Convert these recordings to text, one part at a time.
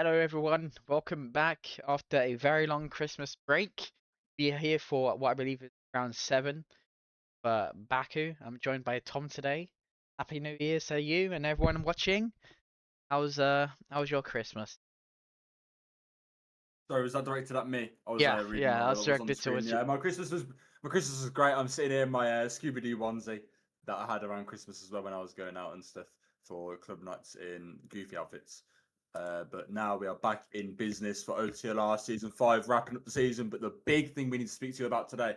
Hello everyone, welcome back after a very long Christmas break. We are here for what I believe is round 7 for Baku. I'm joined by Tom today. Happy New Year to you and everyone watching. How's your Christmas? Sorry, was that directed at me? I was Yeah, reading yeah, that I was what was on the directed screen. towards you. Yeah, my Christmas was great. I'm sitting here in my Scuba Doo onesie that I had around Christmas as well when I was going out and stuff for club nights in goofy outfits. But now we are back in business for OTLR season 5, wrapping up the season. But the big thing we need to speak to you about today,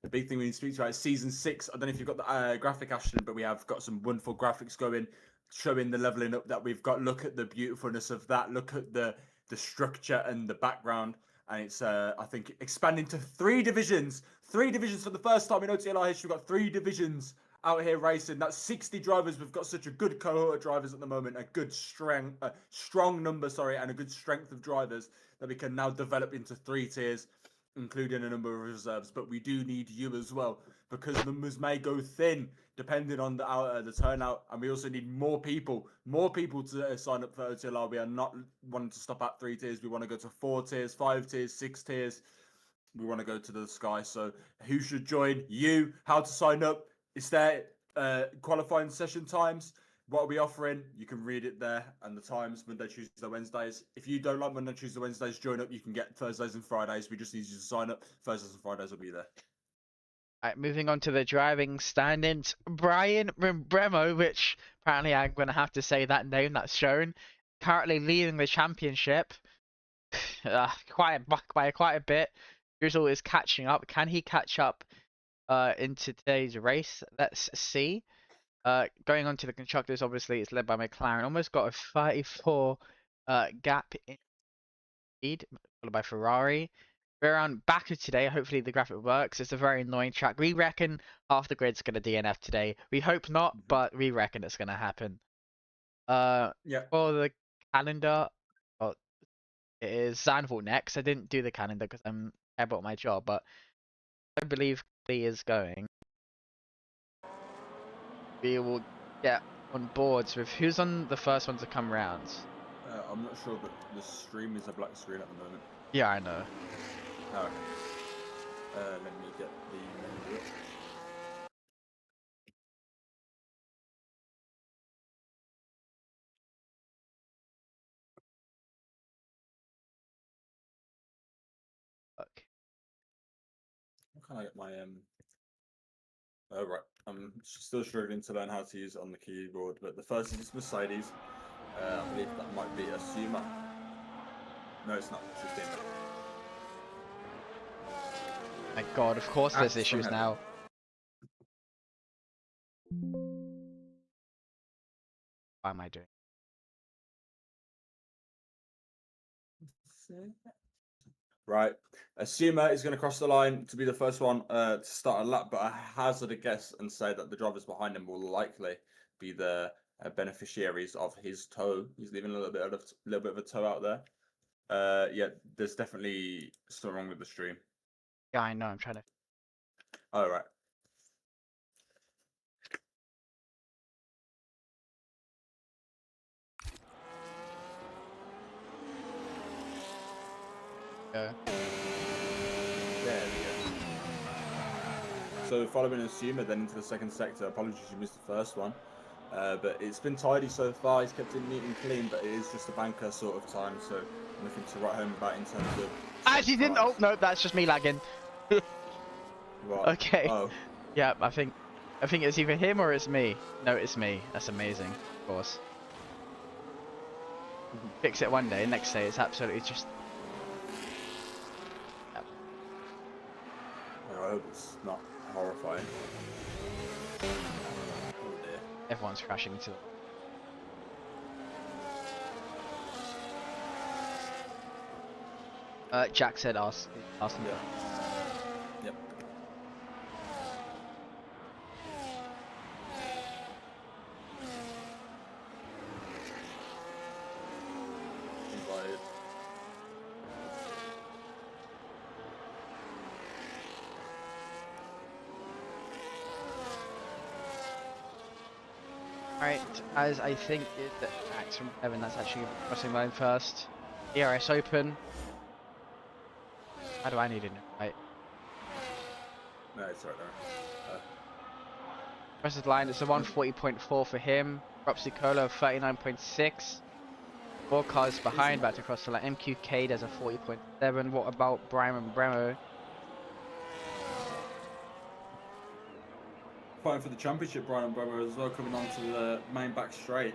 the big thing we need to speak to you about is season 6. I don't know if you've got the graphic, Ashton, but we have got some wonderful graphics going, showing the leveling up that we've got. Look at the beautifulness of that. Look at the structure and the background. And it's, I think, expanding to 3 divisions. 3 divisions for the first time in OTLR history. We've got 3 divisions out here racing. That's 60 drivers. We've got such a good cohort of drivers at the moment, a good strong number, and a good strength of drivers that we can now develop into 3 tiers, including a number of reserves. But we do need you as well, because numbers may go thin depending on the turnout, and we also need more people to sign up for OTLR. We are not wanting to stop at 3 tiers. We want to go to 4 tiers, 5 tiers, 6 tiers. We want to go to the sky. So who should join you? How to sign up? Is there qualifying session times? What are we offering? You can read it there, and the times: Monday, Tuesday, Wednesdays. If you don't like Monday, Tuesday, Wednesdays, join up. You can get Thursdays and Fridays. We just need you to sign up. Thursdays and Fridays will be there. Alright, moving on to the driving standings. Brian Bremo, which apparently I'm gonna have to say that name that's shown, currently leading the championship. Quite a bit. Drizzle is catching up. Can he catch up in today's race? Let's see. Going on to the constructors, obviously it's led by McLaren. Almost got a 34 gap in lead, followed by Ferrari. We're around Baku today. Hopefully the graphic works. It's a very annoying track. We reckon half the grid's gonna DNF today. We hope not, but we reckon it's gonna happen. Yeah. For the calendar, well, it is Zandvoort next. I didn't do the calendar because I'm about my job, but I believe Lee is going. We will get on boards with who's on the first one to come round. I'm not sure, but the stream is a black screen at the moment. Yeah, I know. Oh, let me get the menu up. Fuck. How can I get my Oh, right. I'm still struggling to learn how to use it on the keyboard, but the first is Mercedes. I believe that might be a Suma. No, it's not. It's a Stima. My God, of course there's Strong issues heading. now. Why am I doing? Right. Asuma is going to cross the line to be the first one to start a lap, but I hazard a guess and say that the drivers behind him will likely be the beneficiaries of his toe. He's leaving a little bit of a toe out there. Yeah, there's definitely something wrong with the stream. Yeah, I know. I'm trying to. Oh, right. Yeah. There we go. So following Asuma then into the second sector. Apologies you missed the first one. But it's been tidy so far. He's kept it neat and clean, but it is just a banker sort of time, so nothing to write home about in terms of Actually, didn't. times. Oh no, that's just me lagging. What? Okay. Oh, Yeah, I think it's either him or it's me. No, it's me. That's amazing. Of course. Fix it one day. Next day, it's absolutely just. Yep. I hope it's not horrifying. Oh dear. Everyone's crashing into the. Jack said ask him. Yeah. Yep. Invited. Alright, as I think is the Max from Evan that's actually crossing line first. DRS open. How do I need it? Right. No, it's right there. Versus line, it's a 140.4 for him. Ropsicola 39.6. 4 cars behind, Decent. about to cross the line. MQK does a 40.7. What about Brian and Bremo? Fighting for the championship, Brian and Brother as well, coming on to the main back straight.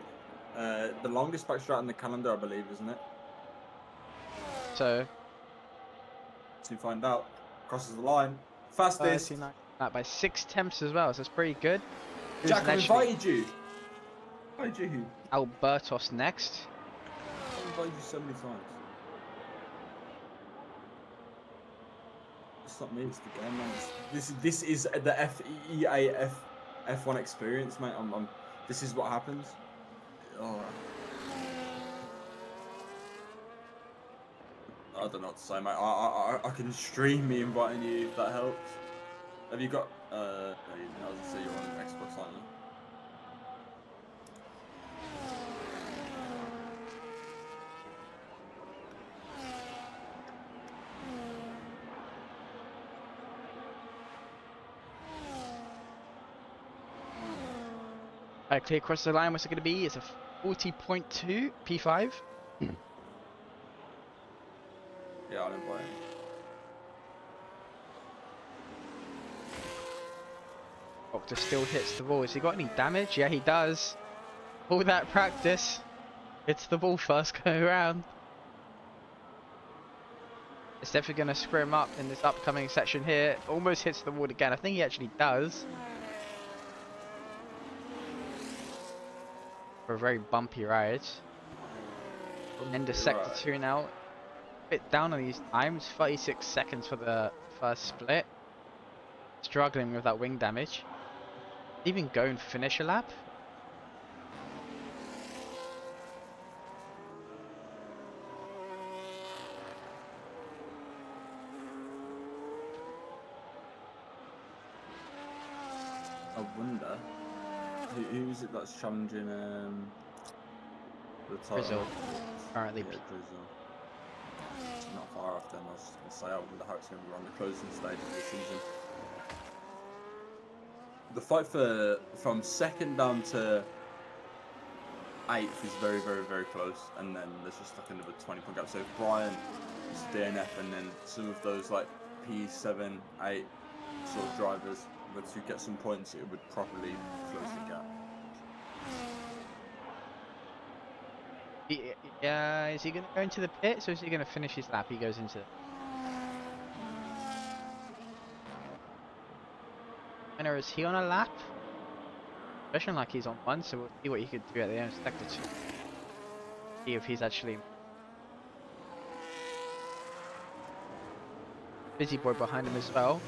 The longest back straight on the calendar, I believe, isn't it? So, To find out. Crosses the line. Fastest. 39. That by 6 tenths as well, so it's pretty good. Who's Jack, I've actually invited you. Invited you. Albertos next? I've invited you so many times. It's not me, it's the game, man. This is the FEA F1 experience, mate. This is what happens. Oh, I don't know what to say, mate. I can stream me inviting you if that helps. Have you got? No, I was gonna say you're on Xbox, aren't you? Clear across the line, what's it going to be? It's a 40.2 P5. Yeah, I'll invite him. Doctor still hits the ball. Has he got any damage? Yeah, he does. All that practice. Hits the ball first go around. It's definitely going to scrim up in this upcoming section here. Almost hits the wall again. I think he actually does. For a very bumpy ride. End of sector 2 now. Bit down on these times. 36 seconds for the first split. Struggling with that wing damage. Even go and finish a lap. I wonder who is it that's challenging the title? Brazil. Currently. Yeah, Brazil. It's not far off then. I was going to say, I wonder how it's going to be on the closing stage of the season. The fight from second down to 8th is very, very, very close, and then there's just like another 20-point gap. So if Brian is DNF, and then some of those like P7, 8 sort of drivers were to get some points, it would properly close the gap. Yeah, is he going to go into the pits or is he going to finish his lap? He goes into. And is he on a lap? Especially like he's on one, so we'll see what he could do at the end of sector 2. See if he's actually. Busy boy behind him as well.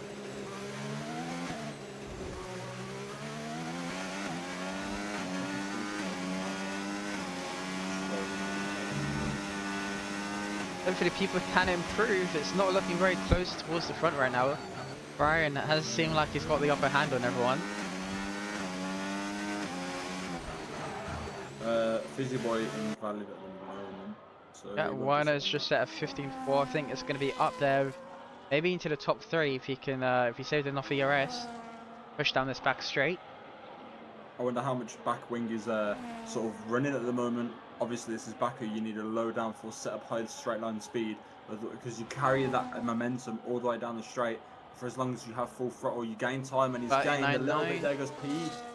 Hopefully people can improve. It's not looking very close towards the front right now. Brian has seemed like he's got the upper hand on everyone. Fizzy Boy invalid at the moment. So Yeah, Werner's just at a 15.4. I think it's going to be up there, maybe into the top 3 if he can. If he saved enough ERS, push down this back straight. I wonder how much back wing is sort of running at the moment. Obviously, this is Baku. You need a low downforce, set up high straight line speed because you carry that momentum all the way down the straight. For as long as you have full throttle, you gain time, and he's gained a little bit. There goes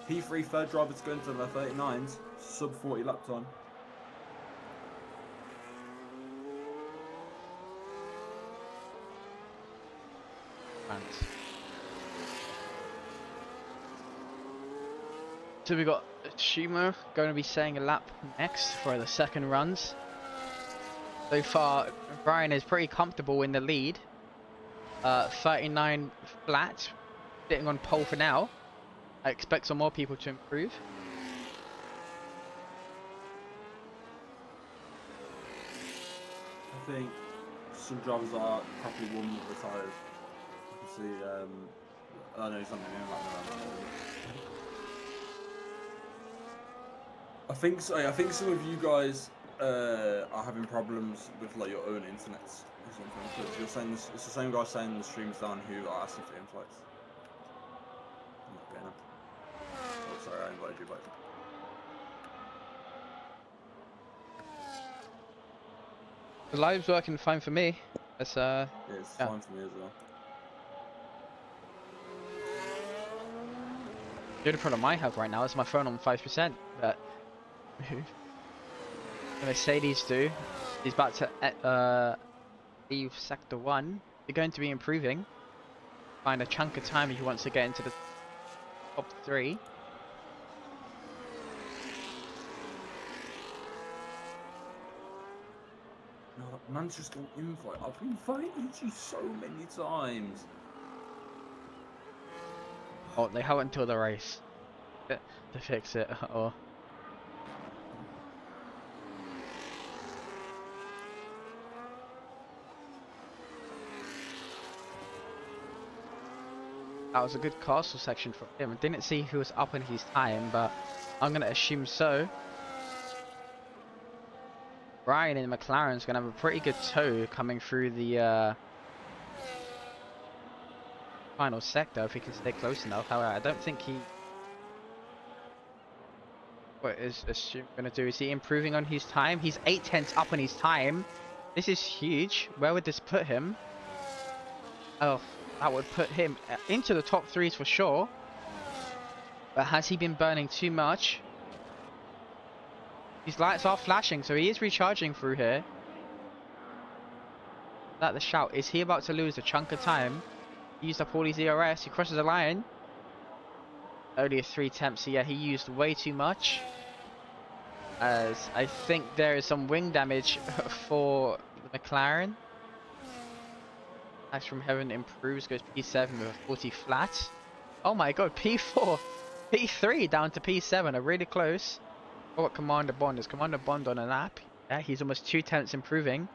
P3 third driver to go into the 39s, sub 40 lap time. So we got Shimo going to be saying a lap next for the second runs. So far, Brian is pretty comfortable in the lead. 39 flat, sitting on pole for now. I expect some more people to improve. I think some drivers are properly warming up the tyres. You can see, I know something in like that. I think so. I think some of you guys are having problems with like your own internet or something. Because you're saying this, it's the same guy saying the stream's down who are asking for invites. I'm not getting them. Oh, sorry, I invited you back. The live's working fine for me. That's Yeah, it's yeah. fine for me as well. The only problem I have right now is my phone on 5%. But the Mercedes do. He's about to leave sector 1. They're going to be improving. Find a chunk of time if he wants to get into the top 3. No, man's just an invite. I've invited you so many times. Oh, they have until the race to fix it. Or that was a good castle section from him. I didn't see who was up in his time, but I'm gonna assume so. Brian in McLaren's gonna have a pretty good tow coming through the final sector if he can stay close enough. However, I don't think he. What is gonna do? Is he improving on his time? He's 8/10 up on his time. This is huge. Where would this put him? Oh, that would put him into the top 3s for sure. But has he been burning too much? His lights are flashing, so he is recharging through here. Is that the shout? Is he about to lose a chunk of time? He used up all his ERS. He crosses the line. Only 3 attempts, so yeah, he used way too much. As I think there is some wing damage for the McLaren. Axe from Heaven improves, goes P7 with a 40 flat. Oh my god, P4, P3 down to P7, are really close. Oh, what Commander Bond is? Commander Bond on a lap. Yeah, he's almost 2 tenths improving.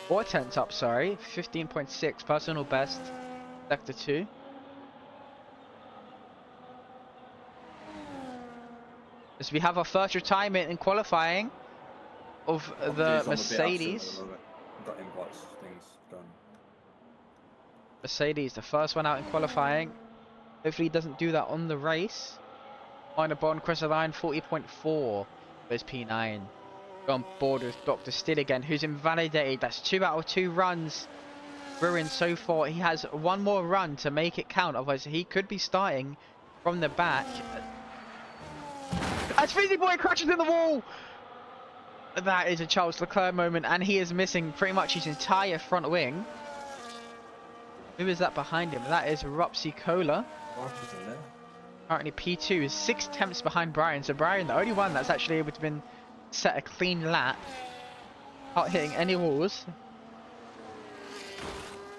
4 tenths up, sorry. 15.6, personal best, sector 2. As we have our first retirement in qualifying of Oh the jeez, I'm a bit absent at the Mercedes. moment. I've got invites, things done. Mercedes, the first one out in qualifying. Hopefully he doesn't do that on the race. Minor Bond, across the line, 40.4. Where's P9? On board with Dr. Still again, who's invalidated. That's 2 out of 2 runs ruined so far. He has one more run to make it count, otherwise he could be starting from the back. As Fizzy Boy crashes in the wall! That is a Charles Leclerc moment, and he is missing pretty much his entire front wing. Who is that behind him? That is Rupsy Cola. Marcus in there. Currently P2 is 6 tenths behind Brian. So Brian, the only one that's actually able to been set a clean lap, not hitting any walls.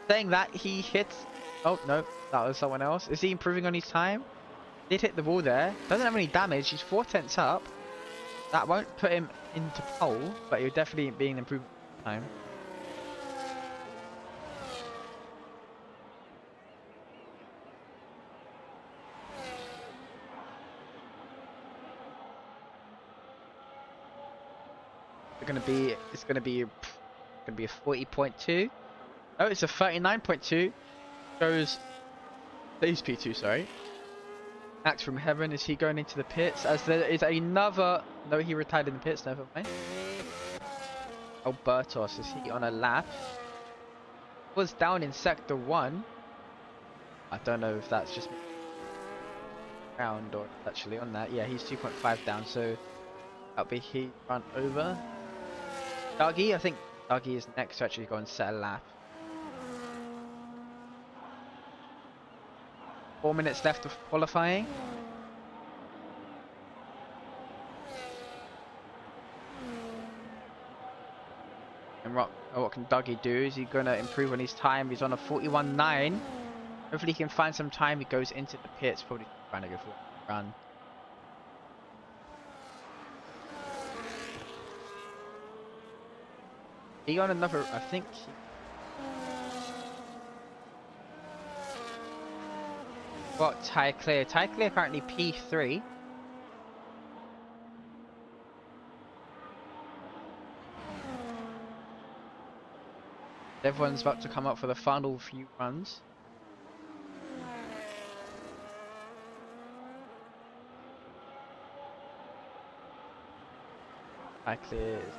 Saying that, he hits. Oh no, that was someone else. Is he improving on his time? Did hit the wall there. Doesn't have any damage. He's 4 tenths up. That won't put him into pole, but he'll definitely be an improvement time. It's gonna be a 40.2. Oh, it's a 39.2. Goes these P2, sorry. Axe from Heaven, is he going into the pits? As there is another. No, he retired in the pits, never mind. Albertos, is he on a lap? Was down in sector 1. I don't know if that's just round or actually on that. Yeah, he's 2.5 down, so that'll be he run over. Dougie, I think Dougie is next to actually go and set a lap. 4 minutes left of qualifying. And what can Dougie do? Is he going to improve on his time? He's on a 41.9. Hopefully he can find some time. He goes into the pits, probably trying to go for a run. He got another, I think. Got Ty Clear. Ty Clear currently P3. Everyone's about to come up for the final few runs. Clear is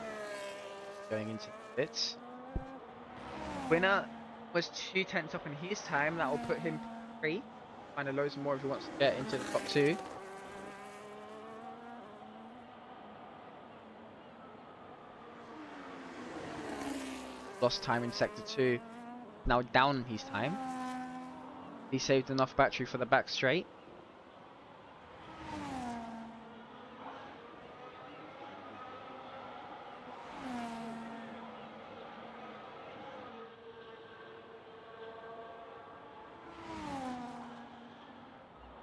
going into the pits. Winner was 2 tenths up in his time. That will put him P3. Kind of loads more if he wants to get into the top 2. Lost time in sector 2. Now down his time. He saved enough battery for the back straight.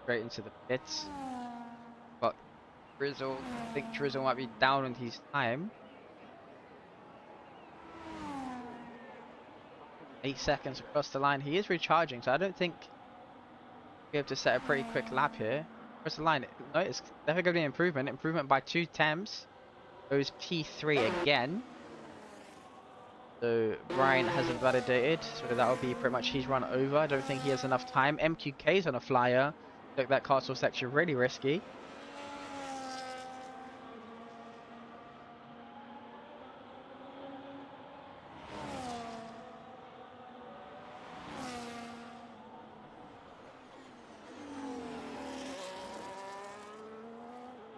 Straight into the pits. But Drizzle, I think Drizzle might be down on his time. 8 seconds across the line. He is recharging, so I don't think he'll be able to set a pretty quick lap here. Across the line, no, it's definitely going to be an improvement. Improvement by 2 temps. Goes P3 again. So Brian hasn't validated, so that will be pretty much his run over. I don't think he has enough time. MQK's on a flyer. Took that castle section really risky.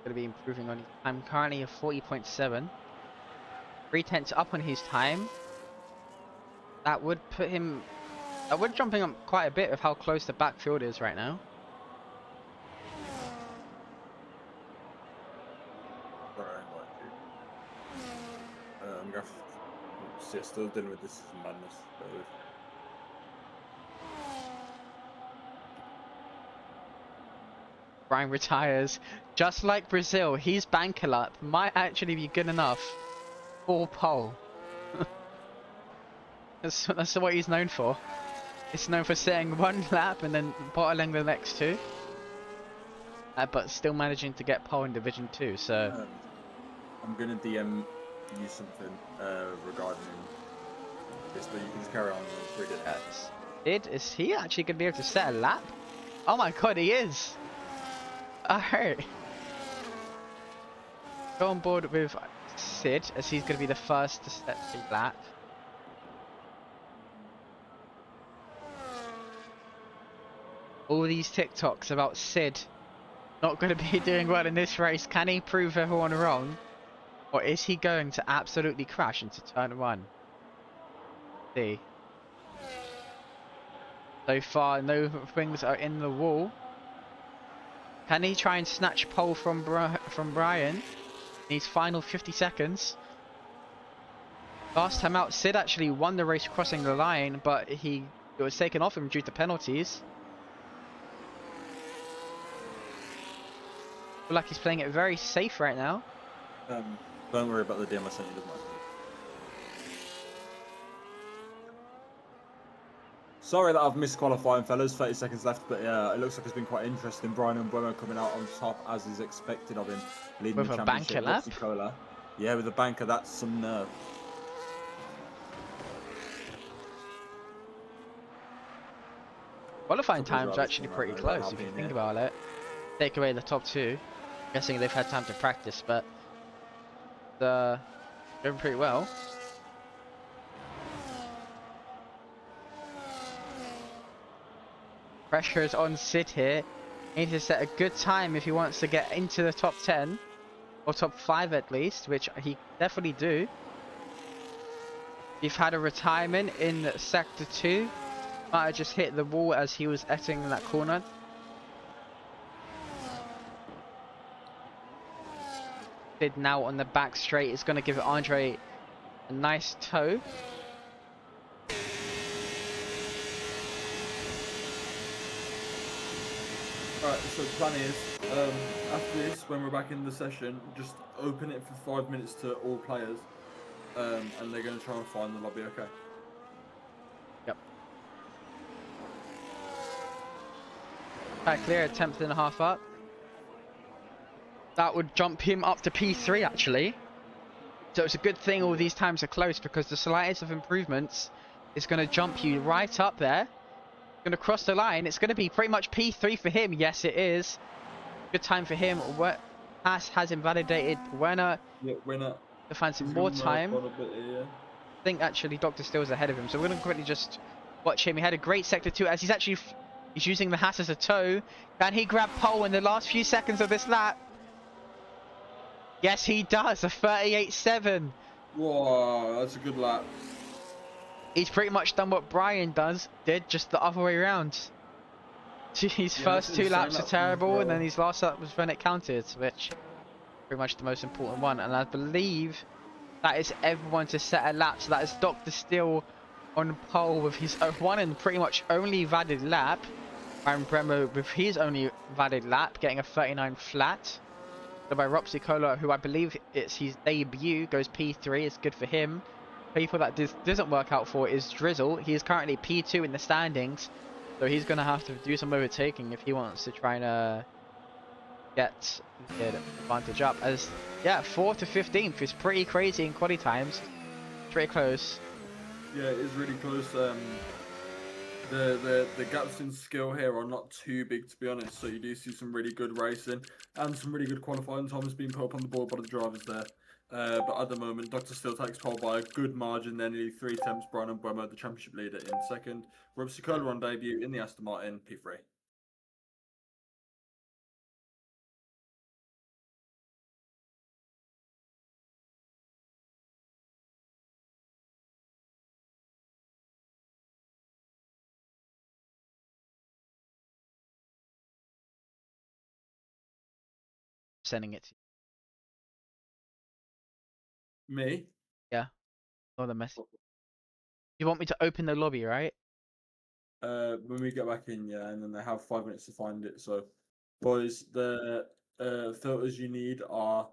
Going to be improving on his time. Currently a 40.7. 3 tenths up on his time. That would put him. That would jumping up quite a bit of how close the backfield is right now. I'm going to still dealing with this madness. Brian retires. Just like Brazil, his banker lap might actually be good enough for pole. That's what he's known for. He's known for setting one lap and then bottling the next 2. But still managing to get pole in Division 2, so... I'm going to DM you something regarding this, but you can just carry on and read it. Is he actually going to be able to set a lap? Oh my god, he is! Alright. Go on board with Sid, as he's going to be the first to set a lap. All these TikToks about Sid not going to be doing well in this race. Can he prove everyone wrong? Or is he going to absolutely crash into turn 1? See. So far, no things are in the wall. Can he try and snatch pole from Brian? In his final 50 seconds. Last time out, Sid actually won the race crossing the line, but it was taken off him due to penalties. I feel like he's playing it very safe right now. Don't worry about the DM I sent you, doesn't matter. Sorry that I've missed qualifying, fellas. 30 seconds left, but yeah, it looks like it's been quite interesting. Brian and Bueno coming out on top as is expected of him, leading With the a championship. banker lap? Cola. Yeah, with a banker, that's some nerve. Qualifying times are actually pretty close if you think about it. Take away the top 2. Guessing they've had time to practice, but going pretty well. Pressure is on Sid here. He needs to set a good time if he wants to get into the top 10 or top 5 at least, which he definitely do. He's had a retirement in sector 2. Might have just hit the wall as he was entering that corner. Sid now on the back straight is going to give Andre a nice toe. Alright, so the plan is, after this, when we're back in the session, just open it for 5 minutes to all players, and they're going to try and find the lobby, okay? Yep. Clear at 10th and a half up. That would jump him up to P3 actually. So it's a good thing all these times are close because the slightest of improvements is going to jump you right up there. Going to cross the line. It's going to be pretty much P3 for him. Yes, it is. Good time for him. Haas has invalidated Buena Yeah, winner. to find some He's more gonna move time. on a bit here. I think actually Dr. Steele's ahead of him. So we're going to quickly just watch him. He had a great sector 2 as he's actually he's using the Haas as a toe. Can he grab pole in the last few seconds of this lap? Yes, he does. A 38.7. Whoa, that's a good lap. He's pretty much done what Brian did, just the other way around. His Yeah, that's first an two insane laps are lap from terrible, and then bro. his last lap was when it counted, which pretty much the most important one. And I believe that is everyone to set a lap. So that is Dr. Steele on pole with his one and pretty much only valid lap. And Bremo with his only valid lap, getting a 39 flat. So by Ropsy Cola, who I believe it's his debut, goes P3. It's good for him. People that this doesn't work out for is Drizzle. He is currently P2 in the standings. So he's going to have to do some overtaking if he wants to try and get the advantage up. As, yeah, 4th to 15th is pretty crazy in quali times. It's pretty close. Yeah, it is really close. The gaps in skill here are not too big, to be honest. So you do see some really good racing and some really good qualifying times being put up on the board by the drivers there. But at the moment, Dr. Still takes pole by a good margin. Then nearly 3 attempts. Brian and Buemo, the championship leader, in second. Rob Sicola on debut in the Aston Martin P3. Sending it to Me? you. Yeah, not a message. You want me to open the lobby, right? When we get back in, yeah, and then they have 5 minutes to find it. So, boys, the filters you need are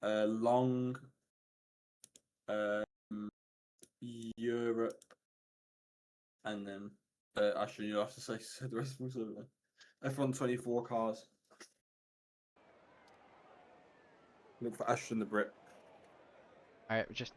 long, um, Europe, and then actually you have to say the rest of them. F124 cars. Look for Ashton the Brit. Alright, just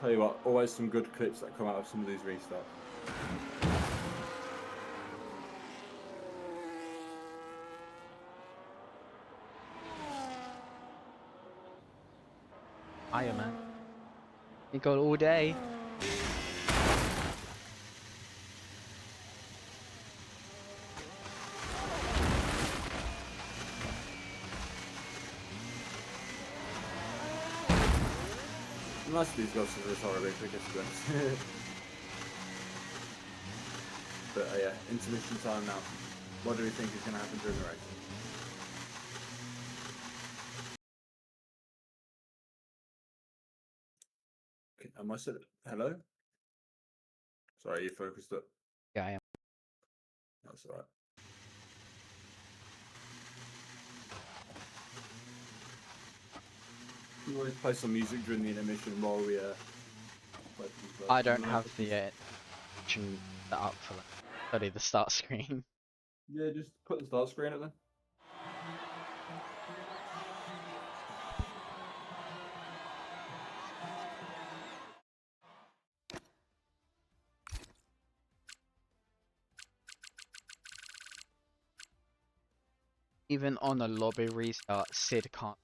I'll tell you what, always some good clips that come out of some of these restarts. Iron Man. You got all day. Nice of these guys to retire a bit quicker, to be honest. But yeah, intermission time now. What do we think is going to happen during the race? Okay, am I still? Hello? Sorry, you focused up. Yeah, I am. That's alright. You always play some music during the intermission while we play some I don't have the option set up for that. Study the start screen. Yeah, just put the start screen up then. Even on a lobby restart, Sid can't.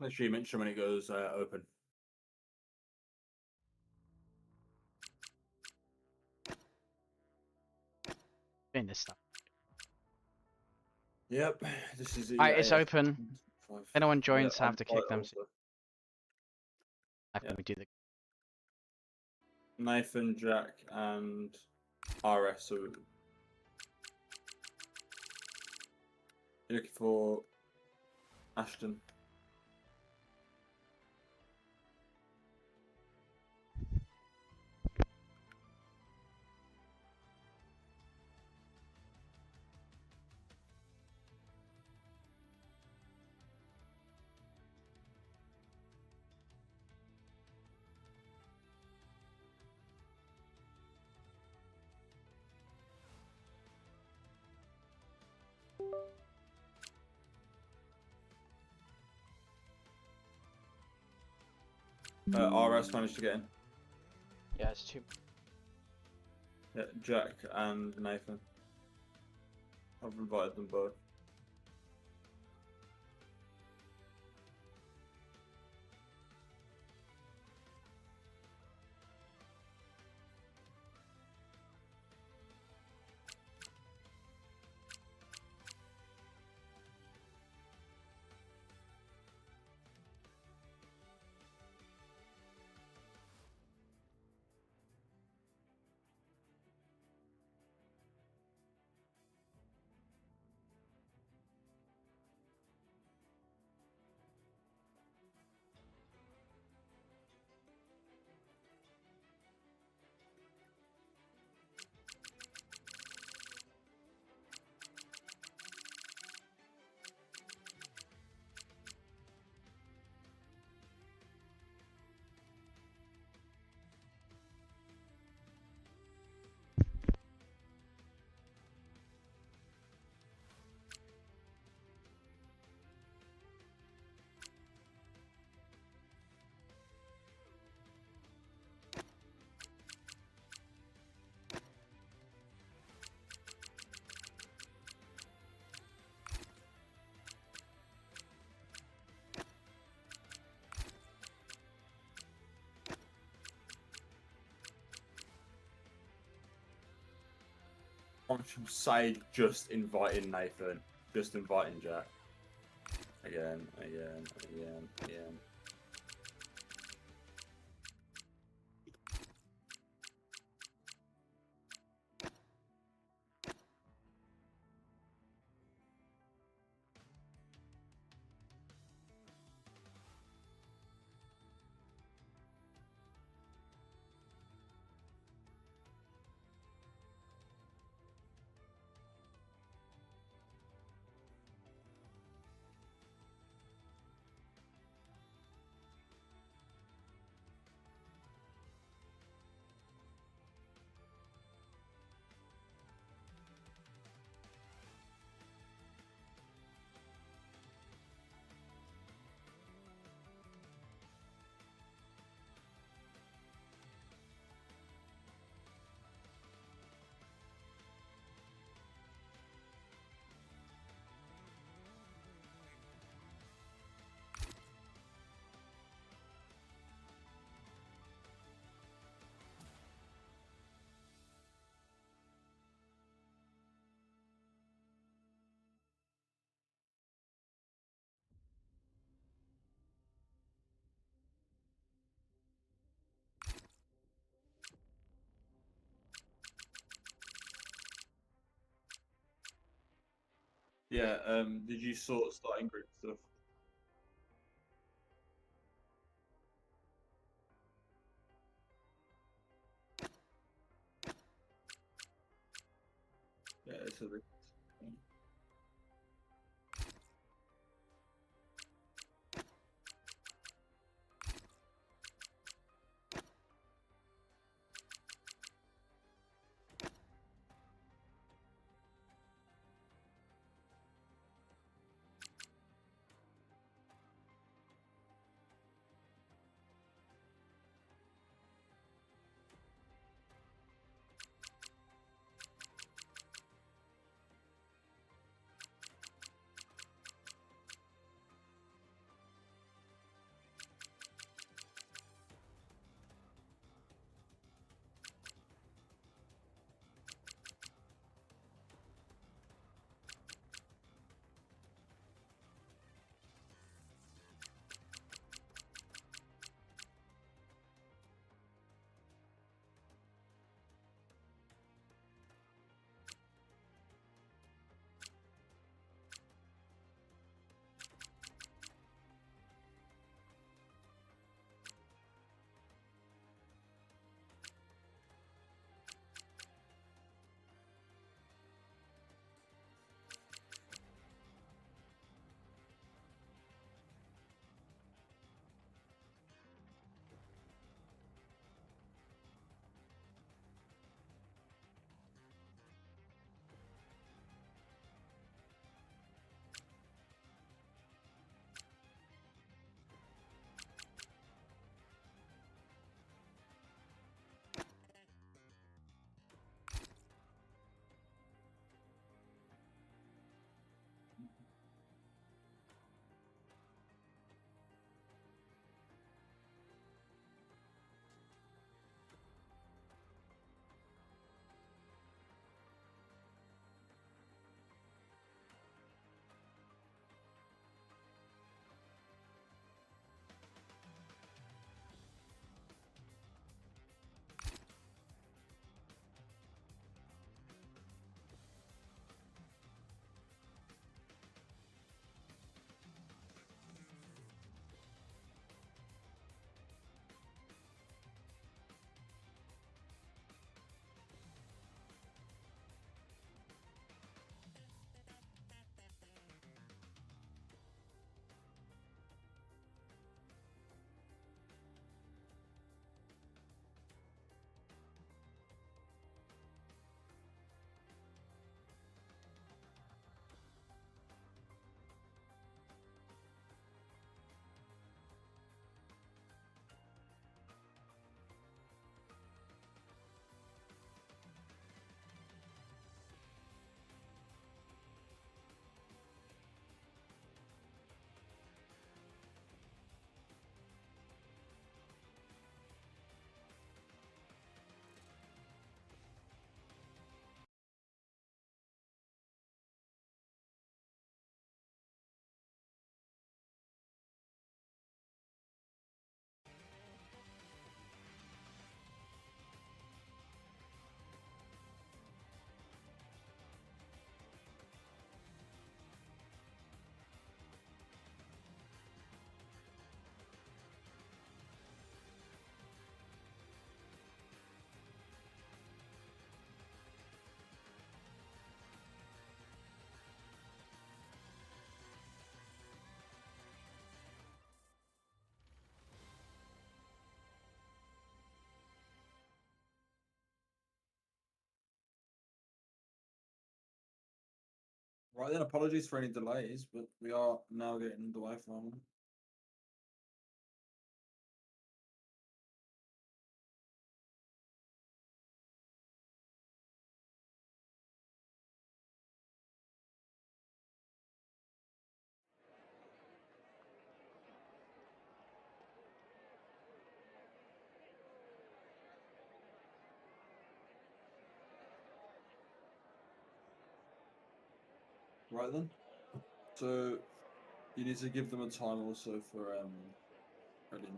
Make sure you mention when it goes open. Doing this stuff. Yep, this is Alright, it's open. If anyone joins, I have to kick them. Also. How can we do the Nathan, Jack, and RS. So you're looking for Ashton. RS managed to get in. Yeah, it's 2. Yeah, Jack and Nathan. I've invited them both. I should say just inviting Nathan, just inviting Jack. Again. Yeah, did you sort starting group stuff? Yeah, it's a bit. Right then, apologies for any delays, but we are now getting underway finally. Right then. So you need to give them a time also for reading.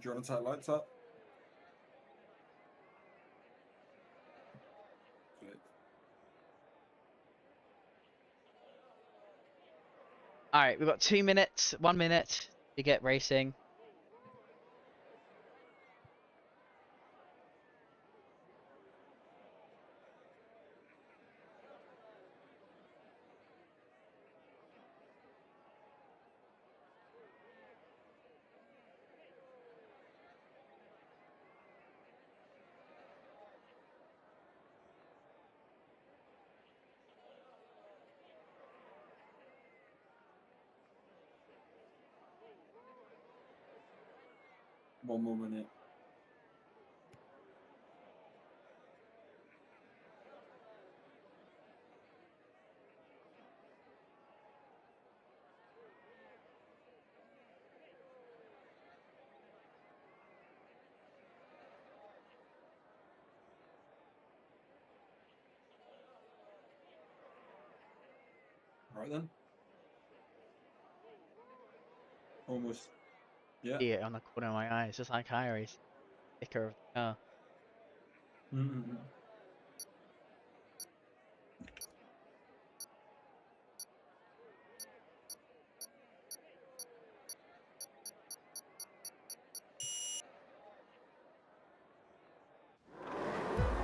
Do you want to take lights up? Sweet. All right, we've got 2 minutes, 1 minute to get racing. One more minute. Right then. Almost. Yeah. See it on the corner of my eye. It's just like Iris, sticker of the car. Mm-mm.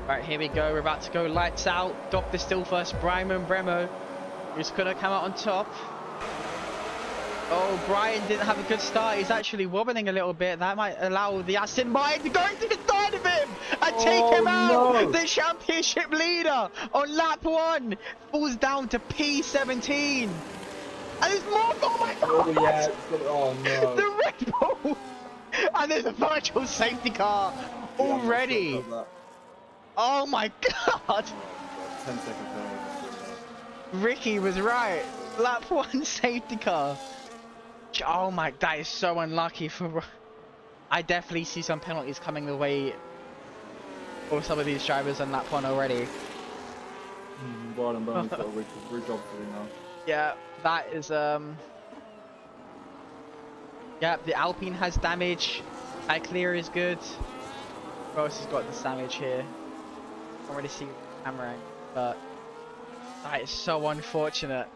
Right, here we go. We're about to go lights out. Dr. Still first. Brian Bremo, who's gonna come out on top. Oh, Brian didn't have a good start. He's actually wobbling a little bit. That might allow the Azerbaijan to go into the side of him and take him out. No! The championship leader on lap 1 falls down to P17. And there's more. Oh my god! Oh yeah. Oh no. The Red Bull. And there's a virtual safety car Yeah, I'm not sure already. about that. Oh my god. Oh, God. 10-second penalty. Ricky was right. Lap 1 safety car. Oh my, that is so unlucky for. I definitely see some penalties coming the way of some of these drivers on lap 1 already. Brian Brown's got a recovery job for you now. Yeah, that is yeah, the Alpine has damage. Clear is good. Who else has got this damage here? Can't really see the camera, but that is so unfortunate.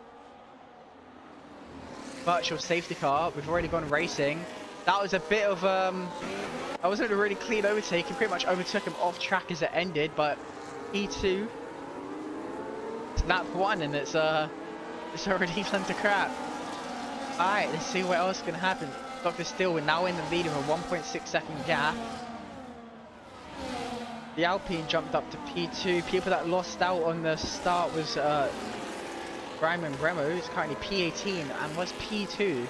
Virtual safety car. We've already gone racing. That was a bit of that wasn't a really clean overtake. He pretty much overtook him off track as it ended, but E2 it's lap 1 and it's already gone to crap. Alright, let's see what else can happen. Dr. Steele, we're now in the lead with a 1.6-second gap. The Alpine jumped up to P2. People that lost out on the start was Brian Bremo, who's currently P18 and was P2.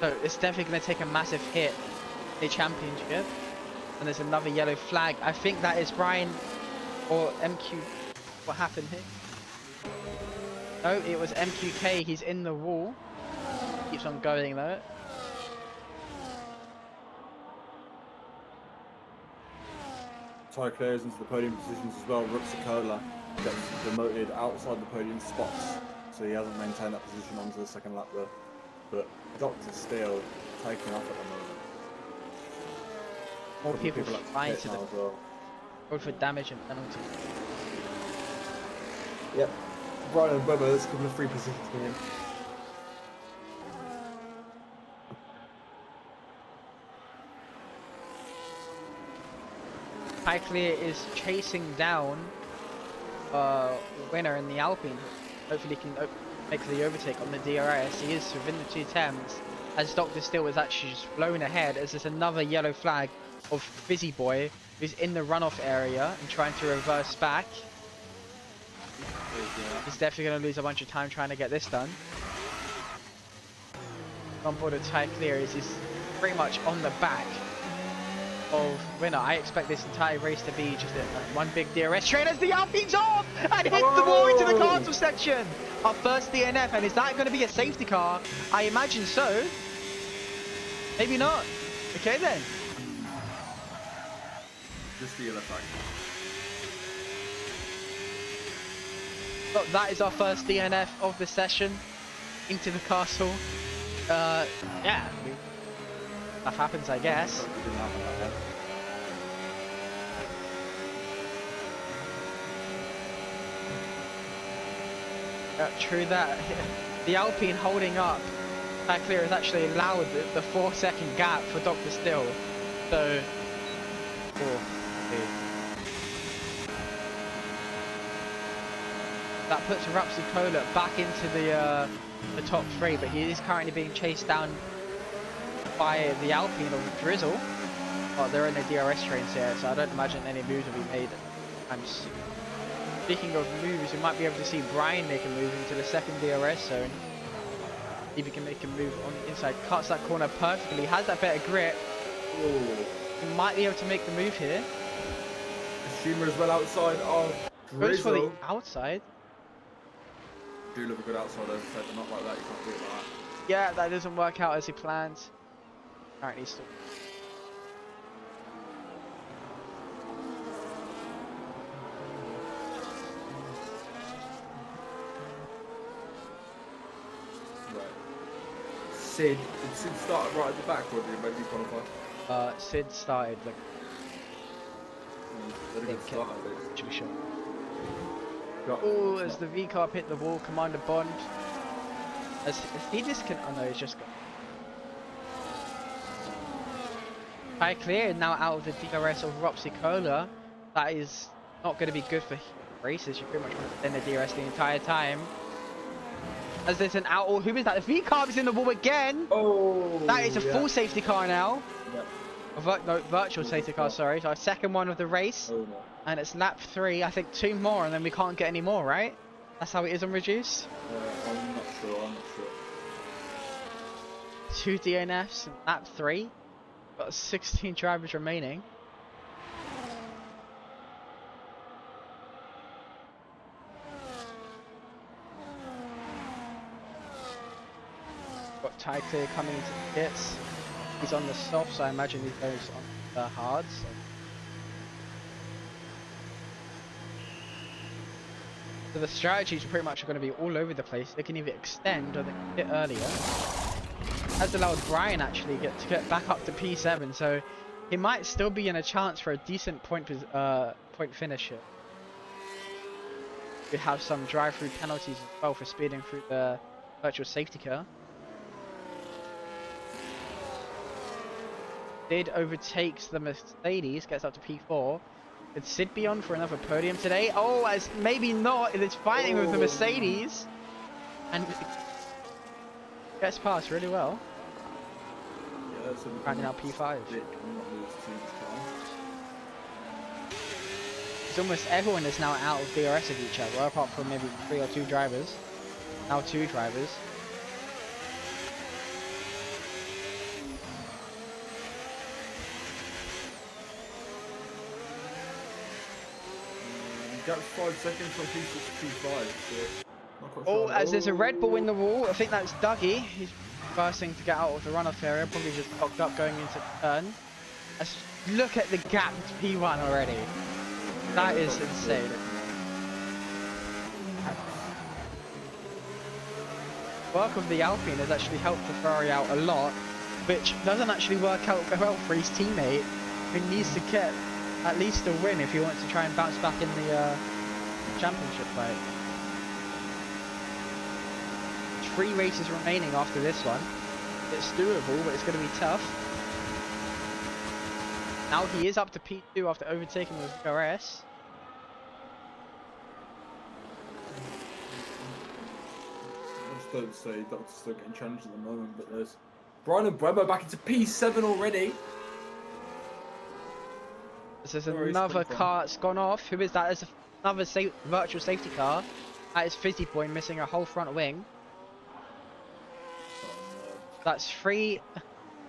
So it's definitely going to take a massive hit in the championship. And there's another yellow flag. I think that is Brian or MQ. What happened here? No, it was MQK. He's in the wall. Keeps on going though. Ty clears into the podium positions as well. Ruxicola gets demoted outside the podium spots, so he hasn't maintained that position onto the second lap there. But Dr. Steele taking off at the moment. More people flying to the well. road for damage and penalty. Yep. Brian Webber, there's a couple of free positions for him. Clear is chasing down winner in the Alpine. Hopefully he can make the overtake on the DRS. He is within the 210s as Dr. Steele was actually just blown ahead as there's another yellow flag of Fizzy Boy who's in the runoff area and trying to reverse back. He's definitely going to lose a bunch of time trying to get this done. On board of Ty Clear is he's pretty much on the back of winner. I expect this entire race to be just one big DRS train as the Alpine's off and hits the wall into the castle section. Our first DNF, and is that going to be a safety car? I imagine so. Maybe not. Okay then. Just the other flag. Well, that is our first DNF of the session into the castle. Yeah, stuff happens, I guess. True that. The Alpine holding up that clear has actually allowed the 4-second gap for Dr. Steele. So, that puts Rapsicola back into the top 3, but he is currently being chased down by the Alpine of Drizzle. Oh, they're in the DRS trains here, so I don't imagine any moves will be made anytime soon. Speaking of moves, we might be able to see Brian make a move into the second DRS zone. See if he can make a move on the inside. Cuts that corner perfectly, has that better grip. Ooh. He might be able to make the move here. Streamer as well outside of Goes for the Drizzle. outside. Do love a good outside, as I said, but not like that. You can't do it like that. Yeah, that doesn't work out as he plans. Apparently still. Sid, did Sid start right at the back or did he maybe qualify? Sid started like Very good start at least. actually sure. Oh, as the V car hit the wall, Commander Bond. As he just can, oh no, he's just got. High clear now out of the DRS of Rapsicola. That is not going to be good for races. You pretty much want to extend the DRS the entire time. As there's an out, or who is that? The V car is in the wall again. Oh, that is a full safety car now. Yeah. No, virtual safety car, sorry. So our second one of the race. Oh, no. And it's lap 3. I think 2 more, and then we can't get any more, right? That's how it is on reduced. I'm not sure. 2 DNFs in lap 3. Got 16 drivers remaining. Got Ty Clear coming into the pits. He's on the soft, so I imagine he goes on the hards. So the strategies pretty much are going to be all over the place. They can either extend or they can hit earlier. Has allowed Brian actually to get back up to P7, so he might still be in a chance for a decent point finish here. We have some drive-through penalties as well for speeding through the virtual safety car. Sid overtakes the Mercedes, gets up to P4. Could Sid be on for another podium today? Oh, as maybe not. It's fighting with the Mercedes. And gets past really well. Yeah, that's Right now P5. It's almost everyone is now out of DRS of each other, apart from maybe 3 or 2 drivers. Now 2 drivers. Gap's 5 seconds from P6 to P5. So not quite Oh, sure. as there's a Red Bull in Oh, the wall. I think that's Dougie. He's bursting to get out of the runoff area. Probably just locked up going into the turn. Look at the gap to P1 already. yeah, That they're is probably still. insane. Work of the Alpine has actually helped the Ferrari out a lot, which doesn't actually work out well for his teammate, who needs to get at least a win if he wants to try and bounce back in the championship fight. 3 races remaining after this one. It's doable, but it's going to be tough. Now he is up to P2 after overtaking with DRS. I just don't say Doctor's still getting challenged at the moment, but there's Brian and Webber back into P7 already. This is Where he's come another from. car that's gone off. Who is that? There's another virtual safety car. That is Fizzy Boy missing a whole front wing. Oh, That's three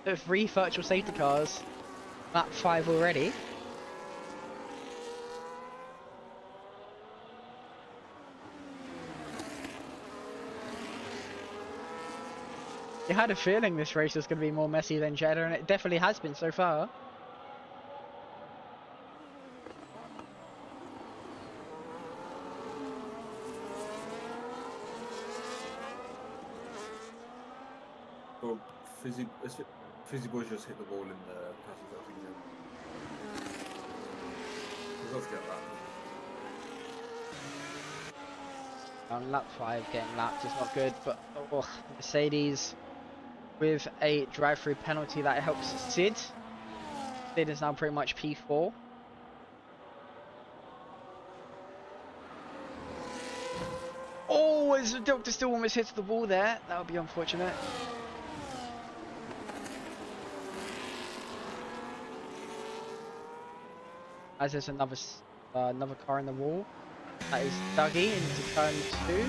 virtual safety cars. Lap 5 already. You had a feeling this race was going to be more messy than Jeddah, and it definitely has been so far. well, Fizzy Boys just hit the wall in the passage, I think. Let's get that. On lap 5, getting lapped is not good, but oh, Mercedes with a drive-through penalty that helps Sid. Sid is now pretty much P4. Oh, as the Doctor still almost hits the wall there. That would be unfortunate. As there's another car in the wall. That is Dougie into turn 2.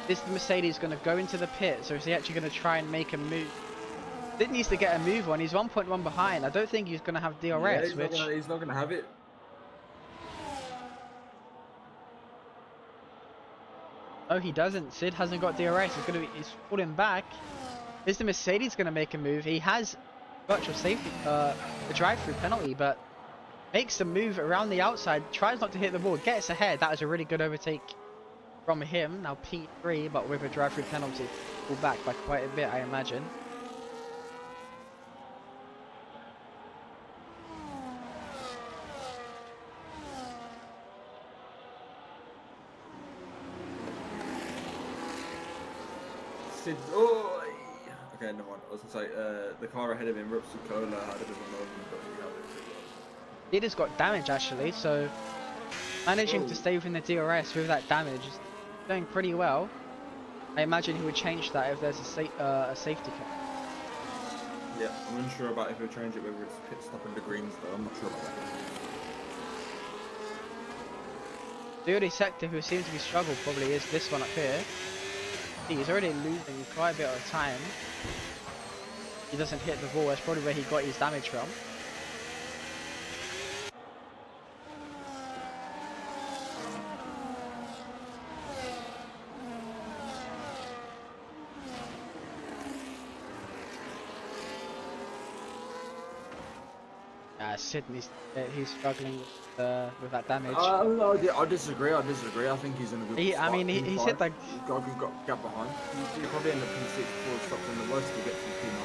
Is the Mercedes going to go into the pits, or is he actually going to try and make a move? Sid needs to get a move on. He's 1.1 behind. I don't think he's going to have Yeah, DRS, which... he's not gonna have it. No, he doesn't. Sid hasn't got DRS. He's falling back. Is the Mercedes going to make a move? He has virtual safety, a drive-through penalty, but makes a move around the outside. Tries not to hit the wall. Gets ahead. That was a really good overtake from him. Now P3, but with a drive-through penalty. Pull back by quite a bit, I imagine. Oh, okay, no one. I was gonna say the car ahead of him, Rupsicola, had a bit of a moment, but he held it pretty well. Sid has got damage actually, so managing to stay within the DRS with that damage is doing pretty well. I imagine he would change that if there's a safety car. Yeah, I'm unsure about if he'll change it, whether it's pit stop and the greens, though. I'm not sure about that. The only sector who seems to be struggled probably is this one up here. He's already losing quite a bit of time. He doesn't hit the wall. That's probably where he got his damage from. Sydney's he's struggling with that damage. No, I disagree. I think he's in a good spot. I mean, he said like he's got a good gap behind. He'll probably end up P6 before he stops, and the worst he'll get to P9,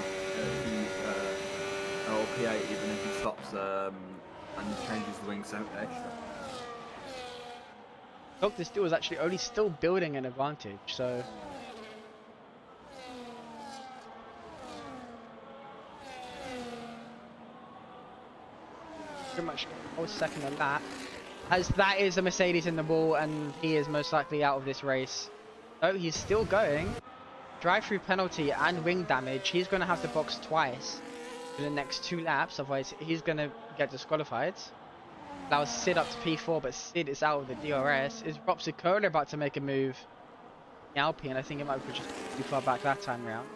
or P8 even if he stops and changes the wings extra. Dr. Steel is actually only still building an advantage, so pretty much a whole second of that. As that is a Mercedes in the wall, and he is most likely out of this race. No, he's still going. Drive-through penalty and wing damage. He's going to have to box twice for the next 2 laps, otherwise he's going to get disqualified. Allows Sid up to P4, but Sid is out of the DRS. Is Ropsicola about to make a move? The Alpine, I think it might be just too far back that time round.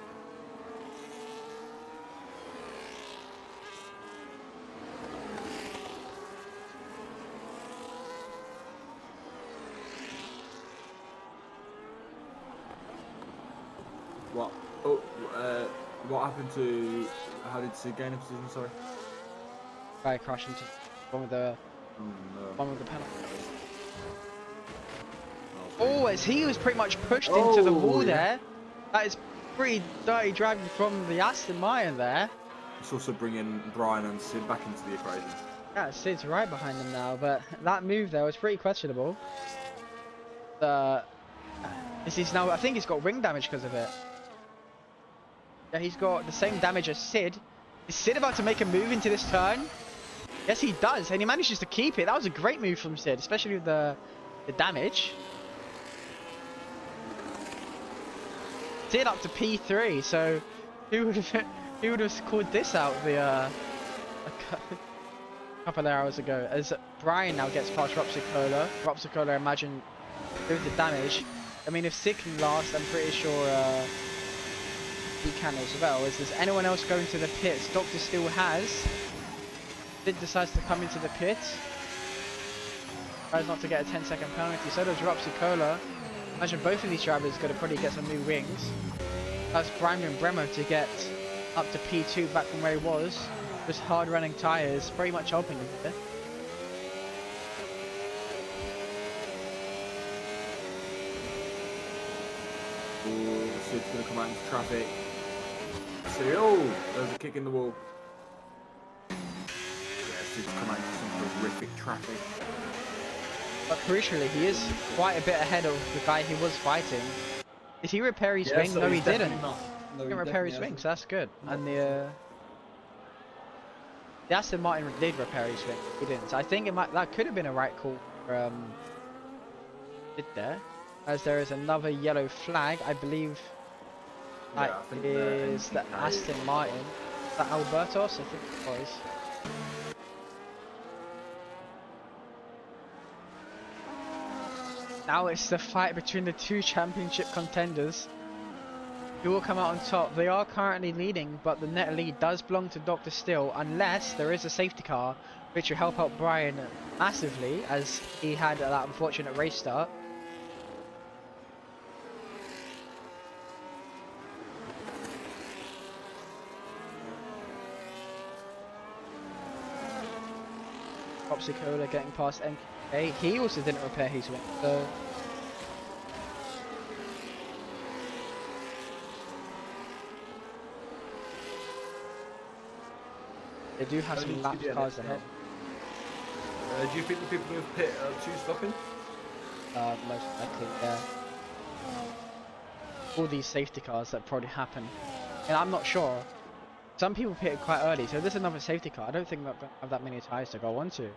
What? Oh, what happened to? How did he gain a position? Sorry. Guy crashed into one of the Oh no. penalties. Oh, Oh, as he was pretty much pushed into the oh wall yeah. there. That is pretty dirty driving from the Aston Martin there. It's also bringing Brian and Sid back into the equation. Yeah, Sid's right behind him now, but that move there was pretty questionable. Uh, this is now, I think he's got ring damage because of it. Yeah, he's got the same damage as Sid. Is Sid about to make a move into this turn? Yes, he does, and he manages to keep it. That was a great move from Sid, especially with the damage. Sid up to P3, so who would have called this out a couple of hours ago? As Brian now gets past Ropsicola. Ropsicola, imagine, with the damage. I mean, if Sid can last, I'm pretty sure he can as well. Is there anyone else going to the pits? Doctor still has. Sid decides to come into the pits. Tries not to get a 10-second penalty. So does Ropsicola. Imagine both of these drivers are going to probably get some new rings. That's Brian and Bremo to get up to P2 back from where he was. Just hard running tyres, pretty much helping him here. Oh, Sid's going to come out into traffic. See, oh, there's a kick in the wall. Yeah, Sid's come out into some horrific traffic. But crucially, he is quite a bit ahead of the guy he was fighting. Did he repair his wing? So No, he he's didn't. definitely not. He didn't repair his wing, so that's good. And the Aston Martin did repair his wing. He didn't. So I think that could have been a right call for did there, as there is another yellow flag. I believe that is the Aston Martin. Is that Albertos? I think it was. Now it's the fight between the two championship contenders. Who will come out on top? They are currently leading, but the net lead does belong to Dr. Still, unless there is a safety car, which will help out Brian massively, as he had that unfortunate race start. Popsicola getting past MK. He also didn't repair his wing, so they do have some lap cars ahead. Do you think the people with pit are two stopping? Most likely, yeah. All these safety cars that probably happen. And I'm not sure. Some people pitted quite early, so there's another safety car. I don't think they're going to have that many tyres to go onto.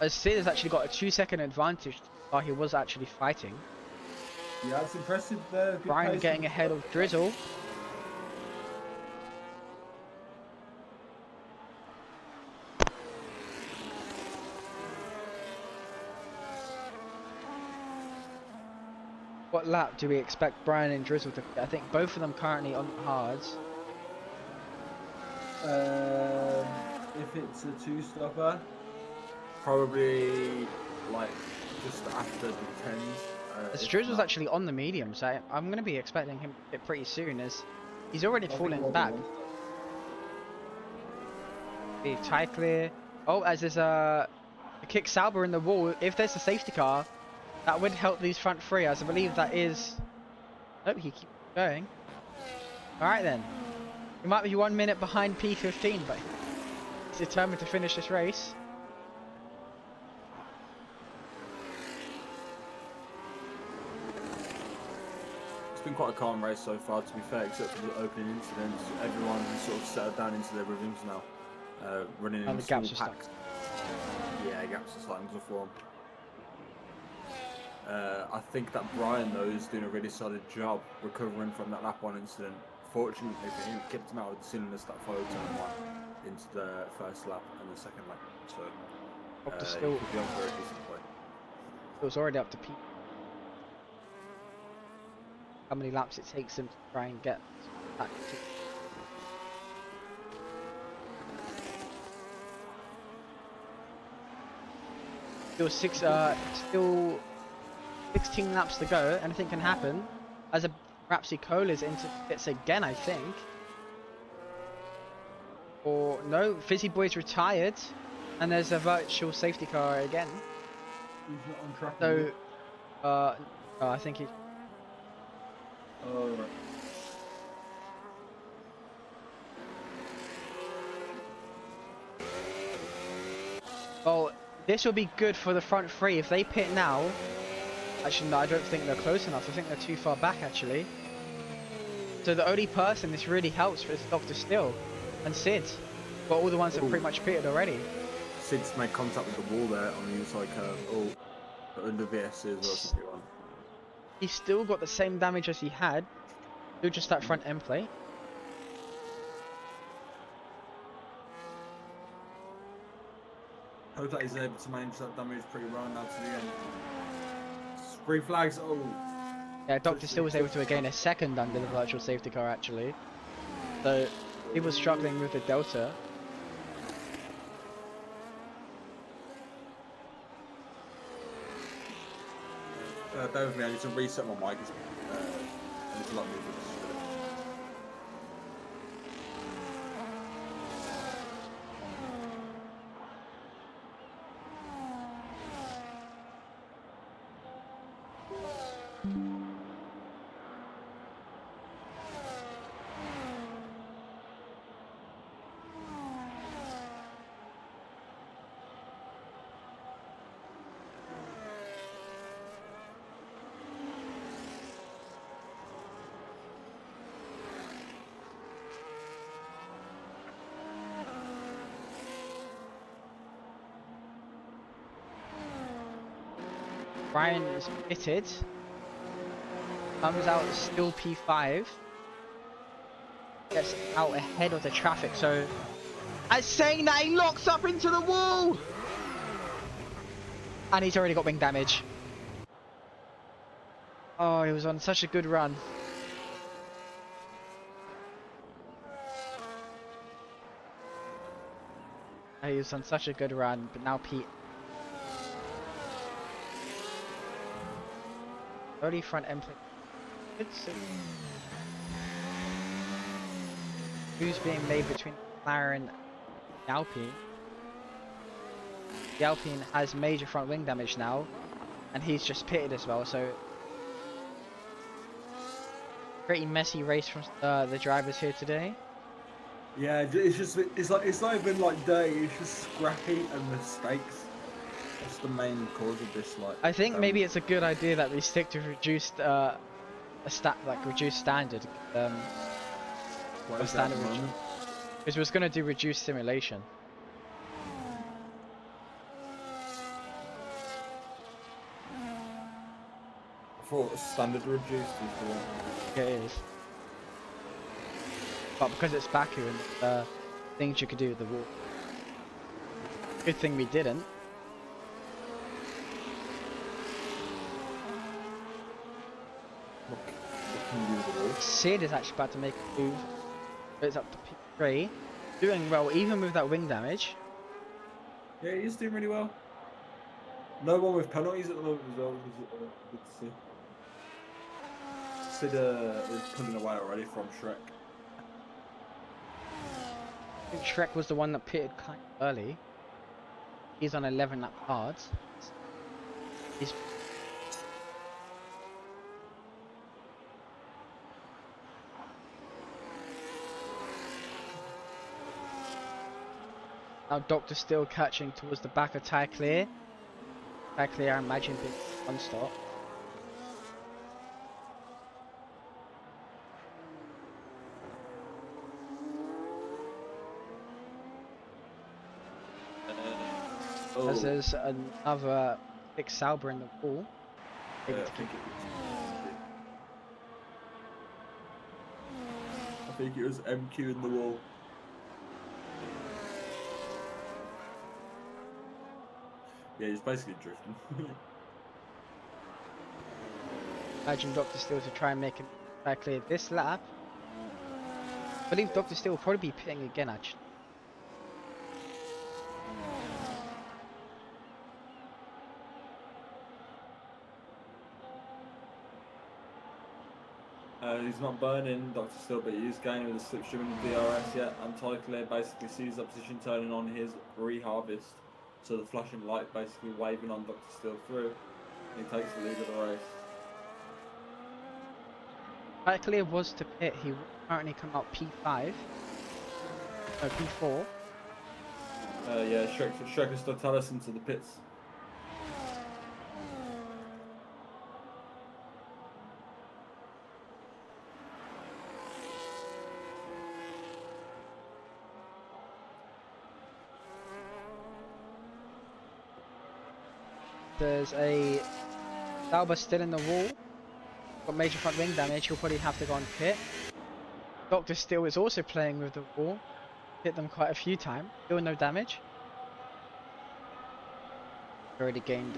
As Sid has actually got a 2-second advantage while he was actually fighting. Yeah, it's impressive there. Brian getting ahead of Drizzle. What lap do we expect Brian and Drizzle to? I think both of them currently on the hards. If it's a two-stopper, probably like just after the tens. As Drizzle's actually on the medium, so I'm going to be expecting him to hit pretty soon, as he's already fallen back. The tie clear. Oh, as there's a kick Sauber in the wall. If there's a safety car, that would help these front three, as I believe that is. Oh, he keeps going. Alright then. He might be 1 minute behind P15, but he's determined to finish this race. It's been quite a calm race so far, to be fair, except for the opening incidents. Everyone's sort of settled down into their rhythms now. Running in the small gaps are packs. Yeah, gaps are starting to form. I think that Brian, though, is doing a really solid job recovering from that lap 1 incident. Fortunately for him, it kept him out of the cylinders that followed turn 1 into the first lap and the second lap. So, Still, he could be on for a decent point. it was already up to P. How many laps it takes him to try and get back to. Still 16 laps to go. Anything can happen. As a Rapsy Cole is into pits again, I think. Or no, Fizzy Boy's retired, and there's a virtual safety car again. He's not on track. So, I think he. Oh, right. Well, this will be good for the front three if they pit now. Actually, no, I don't think they're close enough. I think they're too far back actually. So the only person this really helps is Dr. Still and Sid, but all the ones have pretty much pitted already. Sid's made contact with the wall there on the inside curve. Oh, under VS's or something on. He's still got the same damage as he had. Still just that front end plate. Hope that he's able to manage that damage pretty well now to the end. 3 flags. Oh. Yeah, Dr. Still was able to gain a second under the virtual safety car actually. So he was struggling with the Delta. Bear with me, I need to reset my mic. I need to lock me with this. Brian is pitted. Comes out still P5. Gets out ahead of the traffic, so as saying that he locks up into the wall! And he's already got wing damage. Oh, he was on such a good run. He was on such a good run, but now Pete. Only front end plate. Who's being made between McLaren and the Alpine? The Alpine has major front wing damage now, and he's just pitted as well, so pretty messy race from the drivers here today. Yeah, it's not even like dirty, it's just scrappy and mistakes. That's the main cause of this. Like, I think maybe it's a good idea that we stick to reduced reduced standard what of is that at standard the moment? because we was gonna do reduced simulation. I thought standard reduced is the one. Yeah, it is. But because it's Baku and things you could do with the wall. Good thing we didn't. What can you do with the wall? Sid is actually about to make a move. It's up to P3. Doing well even with that wing damage. Yeah, he's doing really well. No one with penalties at the moment as well, which is good to see. Sid is pulling away already from Shrek. I think Shrek was the one that pitted kind of early. He's on 11 lap cards. He's now Doctor still catching towards the back of Tyre Clear. Tyre Clear, I imagine, big one stop. As there's another big Sauber in the wall. Yeah, I think it was MQ in the wall. Yeah, he's basically drifting. Imagine Doctor Steel to try and make him Tyre Clear this lap. I believe Doctor Steel will probably be pitting again actually. He's not burning Dr. Still, but he is gaining with the slipstream in the DRS yet. And Tycler basically sees the opposition turning on his reharvest. So the flashing light basically waving on Dr. Still through. And he takes the lead of the race. Likely was to pit, he would currently come out P5. No, P4. Yeah, Shrek has still tell us into the pits. There's a Sauber still in the wall. Got major front wing damage, he'll probably have to go on pit. Dr. Still is also playing with the wall. Hit them quite a few times. Still no damage. Already gained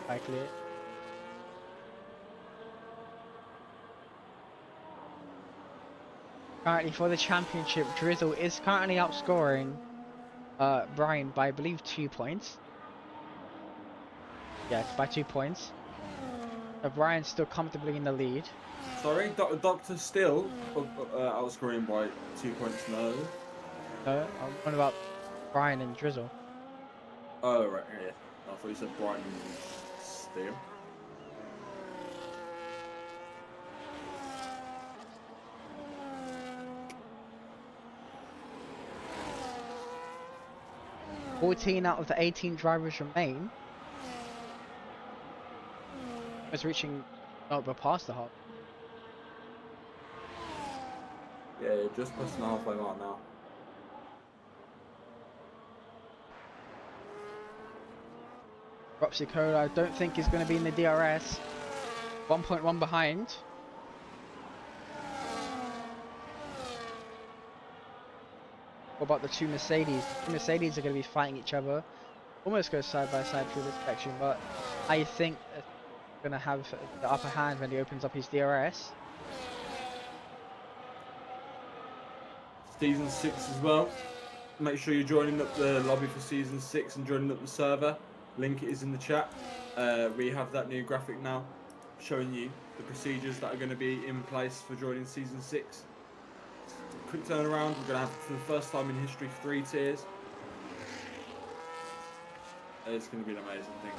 likely. Currently for the championship, Drizzle is currently outscoring Brian by I believe 2 points. Yeah, by 2 points. So Brian's still comfortably in the lead. Sorry, Dr. Still outscoring by 2 points. No. No, I'm on about Brian and Drizzle. Oh, right, yeah. I thought you said Brighton Still. – 14 out of the 18 drivers remain. It's reaching, oh, we're past the half. Yeah, you're just pushing the halfway mark now. Ropsicola, I don't think is going to be in the DRS. 1.1 behind. What about the two Mercedes? The two Mercedes are going to be fighting each other. Almost go side by side through this section, but I think it's going to have the upper hand when he opens up his DRS. Season 6 as well. Make sure you're joining up the lobby for Season 6 and joining up the server. Link is in the chat. We have that new graphic now showing you the procedures that are going to be in place for joining Season 6. Quick turnaround, we're going to have for the first time in history 3 tiers. It's going to be an amazing thing.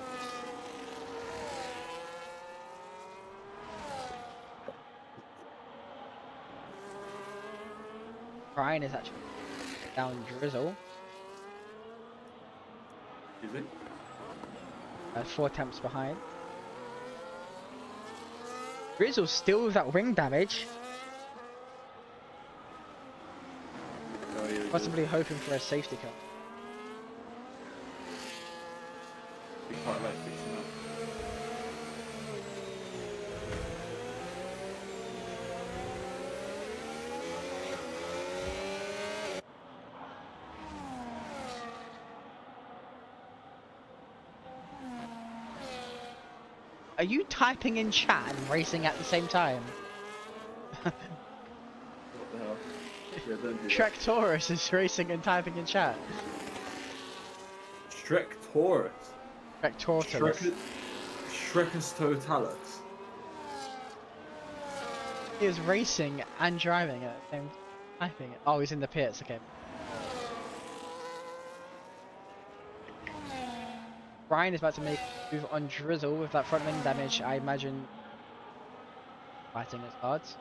Brian is actually down Drizzle. Is it? 4 attempts behind. Drizzle still with that wing damage. Oh, yeah, Possibly hoping for a safety car. be quite late fixing that. Are you typing in chat and racing at the same time? What the hell? Yeah, don't do Shrek Taurus is racing and typing in chat. that. Shrek Taurus. Shrek Tortoise. Shrekus Totalis. He is racing and driving at the same typing. Oh, he's in the pits, okay. Brian is about to make a move on Drizzle with that front wing damage, I imagine fighting his cards.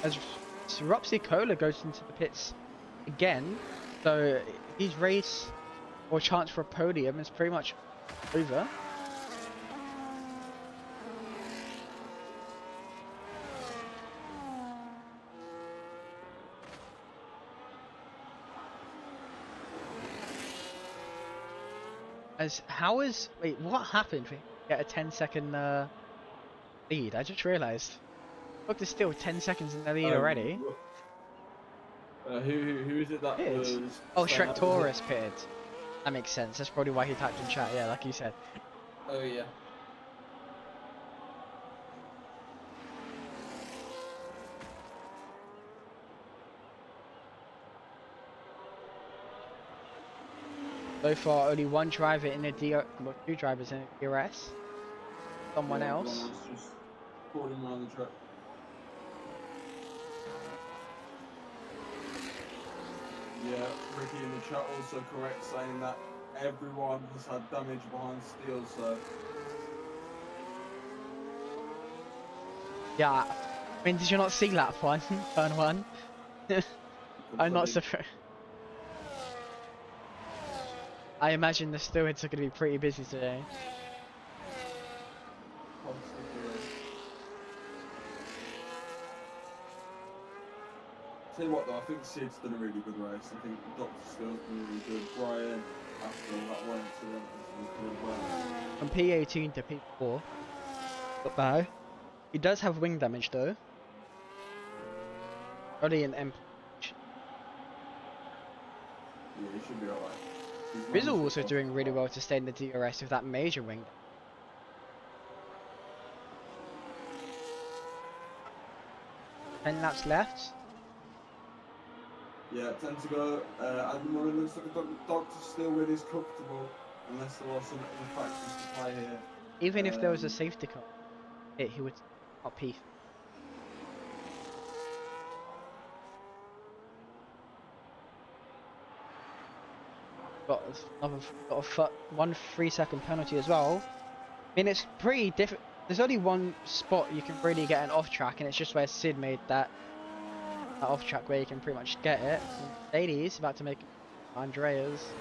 As Ropsicola goes into the pits again, so his race or chance for a podium is pretty much over. Wait, what happened? We get a 10-second lead. I just realised. Look, there's still 10 seconds in the lead already. Who is it that Pitted. was? Oh, staying Shrek up Taurus pitted. That makes sense. That's probably why he typed in chat. Yeah, like you said. Oh yeah. So far, only one driver in the well, 2 drivers in the DRS. someone Yeah, everyone else. else just crawling around the track. Yeah, Ricky in the chat also correct, saying that everyone has had damage behind steel, so Yeah, I mean, did you not see that one? Turn one? I'm not completely. surprised. I imagine the stewards are going to be pretty busy today. Tell you what though, I think Sid's done a really good race. I think Dr. Steele's been really good. Brian, after all that went to him, was good as well. From P18 to P4, not bad. He does have wing damage though. Only an M. Yeah, he should be alright. He's Rizzle managed it also off doing really well. well to stay in the DRS with that major wing. 10 laps left. Yeah, 10 to go. At the moment, looks like Dr. Steele win is comfortable, unless there are some other factors to play here. Even if there was a safety car, he would not P3. Got another got a 1 3-second penalty as well. I mean, it's pretty different. There's only one spot you can really get an off track, and it's just where Sid made that off track where you can pretty much get it. And Ladies about to make Andreas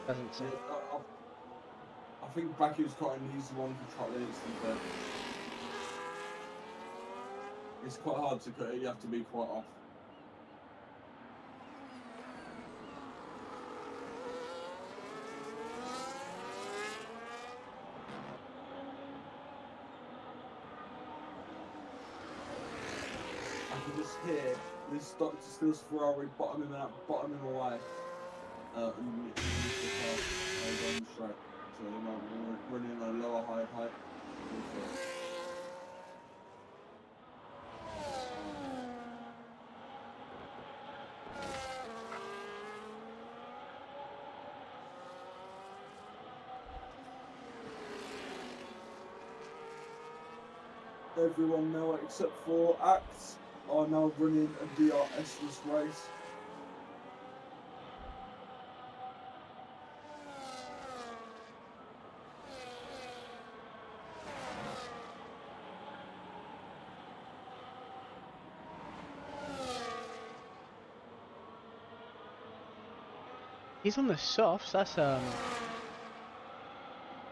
doesn't say. Yeah, I think Baku's quite an easy one for track limits, to be fair. It's quite hard to cut it, you have to be quite off. I can just hear this Dr. Steele's Ferrari bottoming away. Underneath the car, going straight. So they might be running a lower height. Everyone now except for Acts are now running a DRS-less race. He's on the softs. That's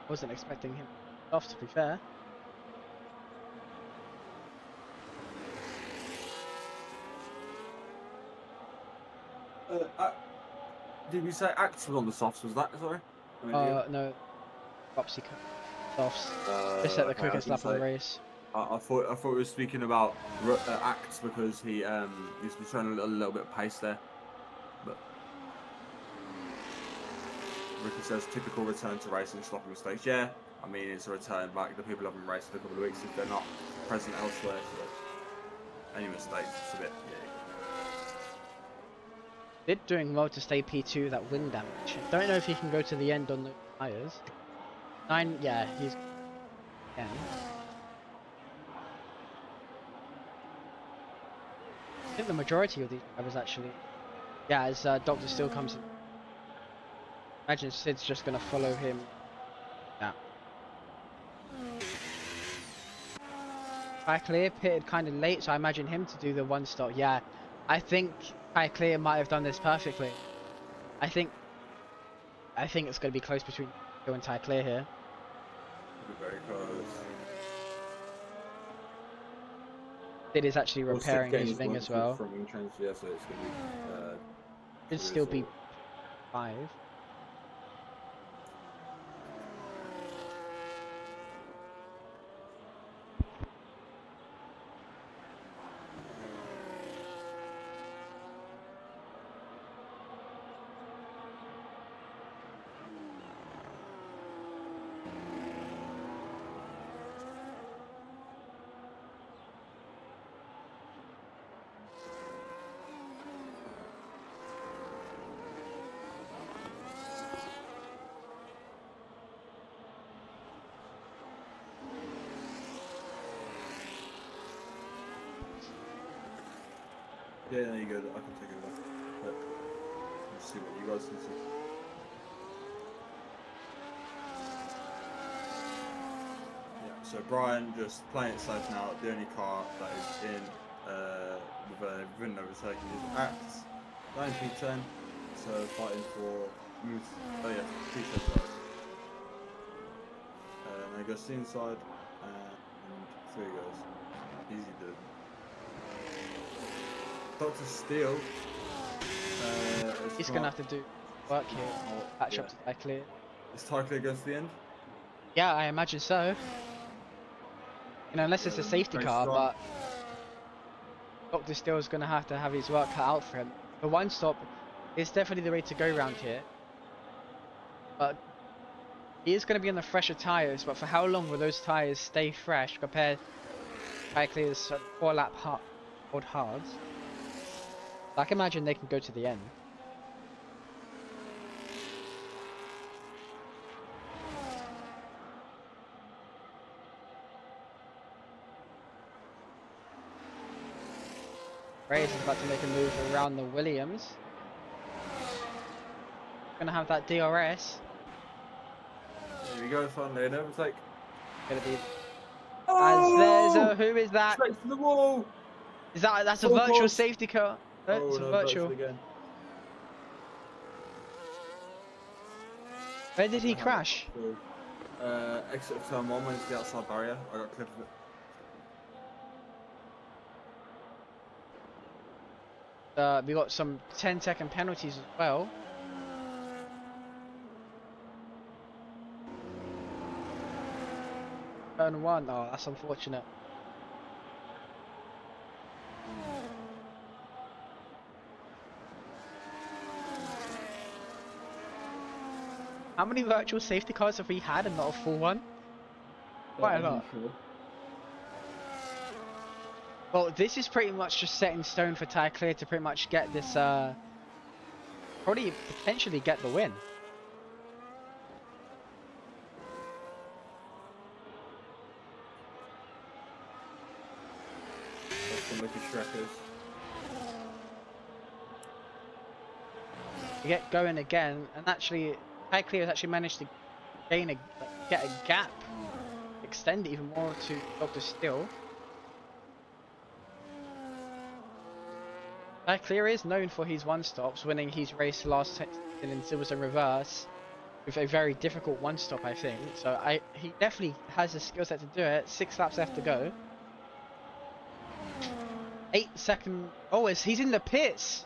wasn't expecting him off, to be fair. Did we say Acts was on the softs? Was that sorry? No,Ropsy softs. Just at the Okay, I was quickest going lap to of the say. race. I thought we were speaking about Acts because he's been showing a little bit of pace there. But Ricky says typical return to racing, stopping mistakes. Yeah, I mean it's a return back. The people haven't raced in a couple of weeks if they're not present elsewhere. So any mistakes, it's a bit. Yeah. Did doing well to stay P2 that wing damage. Don't know if he can go to the end on the tires. 9, yeah, he's again. I think the majority of these drivers actually. Yeah, as Doctor Still comes in. Imagine Sid's just gonna follow him. Yeah. Kai Clear pitted kind of late, so I imagine him to do the one stop. Yeah, I think Kai Clear might have done this perfectly. I think it's gonna be close between Joe and Ty Clear here. Very close. Sid is actually Well, Sid's repairing getting his his wing work as for the well. front wing change, yeah, so it's going to be Should fully still be assaulted. 5. Yeah, there you go. I can take it off. But let's see what you guys can see. Yeah, so Brian just playing it safe now. The only car that is in with a win overtaking is Axe, 9P10. So fighting for oh yeah, P10 guys. And they go to the inside, and through he goes. Easy dude. Dr. Steele. He's gonna have to do work here. Catch Yeah. up to Ty Clear. Is Tyler against the end? Yeah, I imagine so. You know, unless Yeah, it's a then safety very car, strong. but Dr. Steele's gonna have to have his work cut out for him. The one stop is definitely the way to go around here. But he is going to be on the fresher tyres, but for how long will those tyres stay fresh compared to Ty Clear's 4-lap old hards? I can imagine they can go to the end. Reyes is about to make a move around the Williams. Gonna have that DRS. Here we go, finally an overtake. Gonna be as there's Oh! a who is that? Straight to the wall! That's a So virtual close! safety car. No, Oh it's a no, virtual virtual. again. Where I did don't he know how that crash? got through. Exit of turn 1 went to the outside barrier. I got a clip of it. We got some 10-second penalties as well. Turn 1. Oh, that's unfortunate. How many virtual safety cars have we had and not a full one? Quite a I'm lot. not sure. Well, this is pretty much just set in stone for Ty Clear to pretty much get this, probably potentially get the win. That's some lucky Shrekkers. To get going again, and actually, Ty Clear has actually managed to gain get a gap, extend it even more to Dr. Still. Ty Clear is known for his one-stops, winning his race last season in Silverstone Reverse with a very difficult one-stop, I think. So he definitely has the skill set to do it. 6 laps left to go. 8-second. Oh, he's in the pits.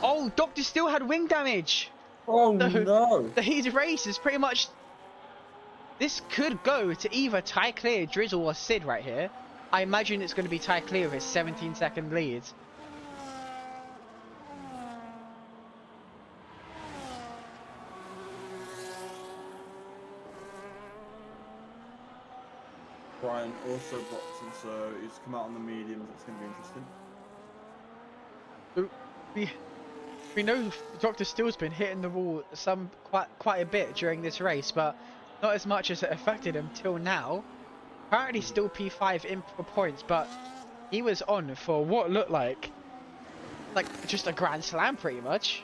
Oh, Doctor still had wing damage. Oh So no! his race is pretty much. This could go to either Ty Clear, Drizzle, or Sid right here. I imagine it's going to be Ty Clear with his 17-second lead. Brian also boxing, so he's come out on the mediums. That's going to be interesting. We know Doctor Still's been hitting the wall quite a bit during this race, but not as much as it affected him till now. Apparently still P5 in for points, but he was on for what looked like just a grand slam pretty much.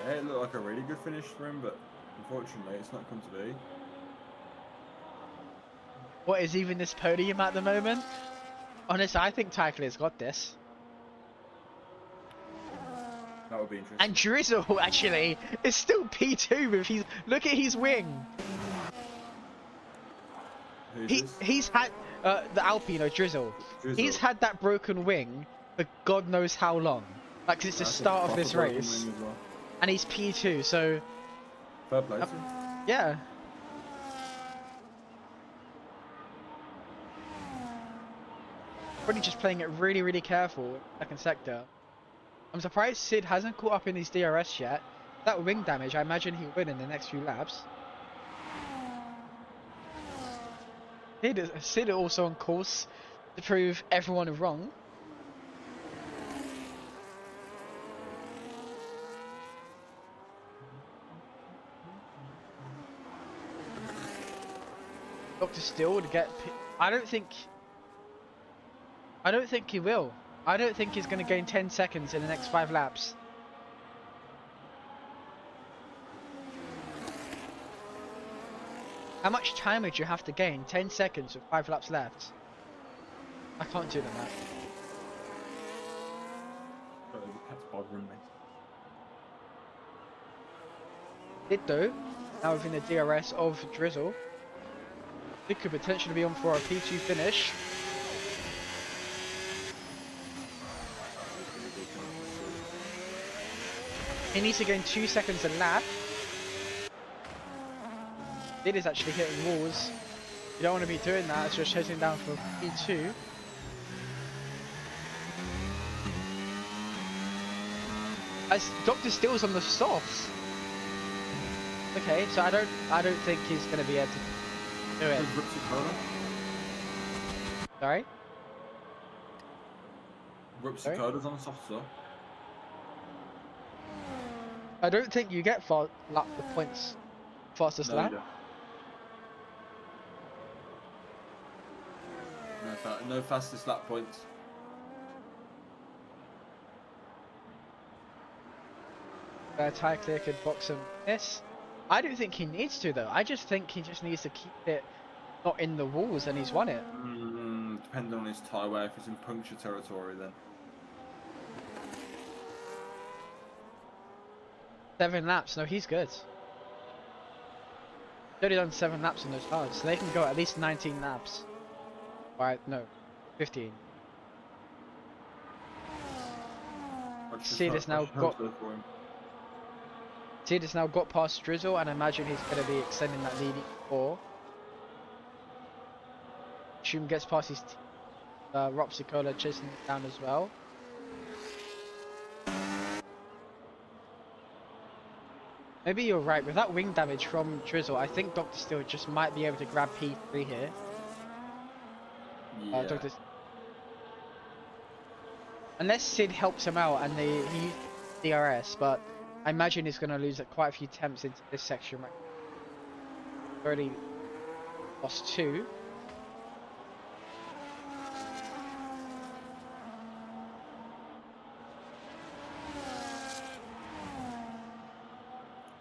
Yeah, it looked like a really good finish for him, but unfortunately it's not come to be. What is even this podium at the moment? Honestly, I think Ty Clear's got this. That would be interesting. And Drizzle actually is still P2 with look at his wing. Who's this? He's had the Alpino Drizzle. He's had that broken wing for God knows how long. Like since the start of this race. Well. And he's P2, so Fair play to yeah. Probably just playing it really, really careful in the second sector. I'm surprised Sid hasn't caught up in his DRS yet. That wing damage, I imagine he'll win in the next few laps. Sid also on course to prove everyone wrong. Dr. Still would get. I don't think. I don't think he will. I don't think he's going to gain 10 seconds in the next 5 laps. How much time would you have to gain? 10 seconds with 5 laps left. I can't do the math. The cat's bothering me. Did though, now within the DRS of Drizzle. It could potentially be on for a P2 finish. He needs to gain 2 seconds a lap. It is actually hitting walls. You don't want to be doing that, it's just chasing down for P2. As Dr. Steele's on the softs. Okay, so I don't think he's gonna be able to do it. Sorry? Rupsy Coda's on the soft though. I don't think you get lap the points fastest lap. No fastest lap points. Tie clear could box him this. I don't think he needs to though. I just think he just needs to keep it not in the walls and he's won it. Depending on his tyre wear, if it's in puncture territory then. 7 laps, no, he's good. He's only done 7 laps on those cards, so they can go at least 19 laps. Alright, no, 15. Cedar's now got past Drizzle, and I imagine he's going to be extending that lead even more. Shum gets past his Ropsicola chasing him down as well. Maybe you're right, with that wing damage from Drizzle, I think Dr. Steele just might be able to grab P3 here. Yeah. Unless Sid helps him out and he uses DRS, but I imagine he's going to lose quite a few attempts into this section. Right? Already lost 2.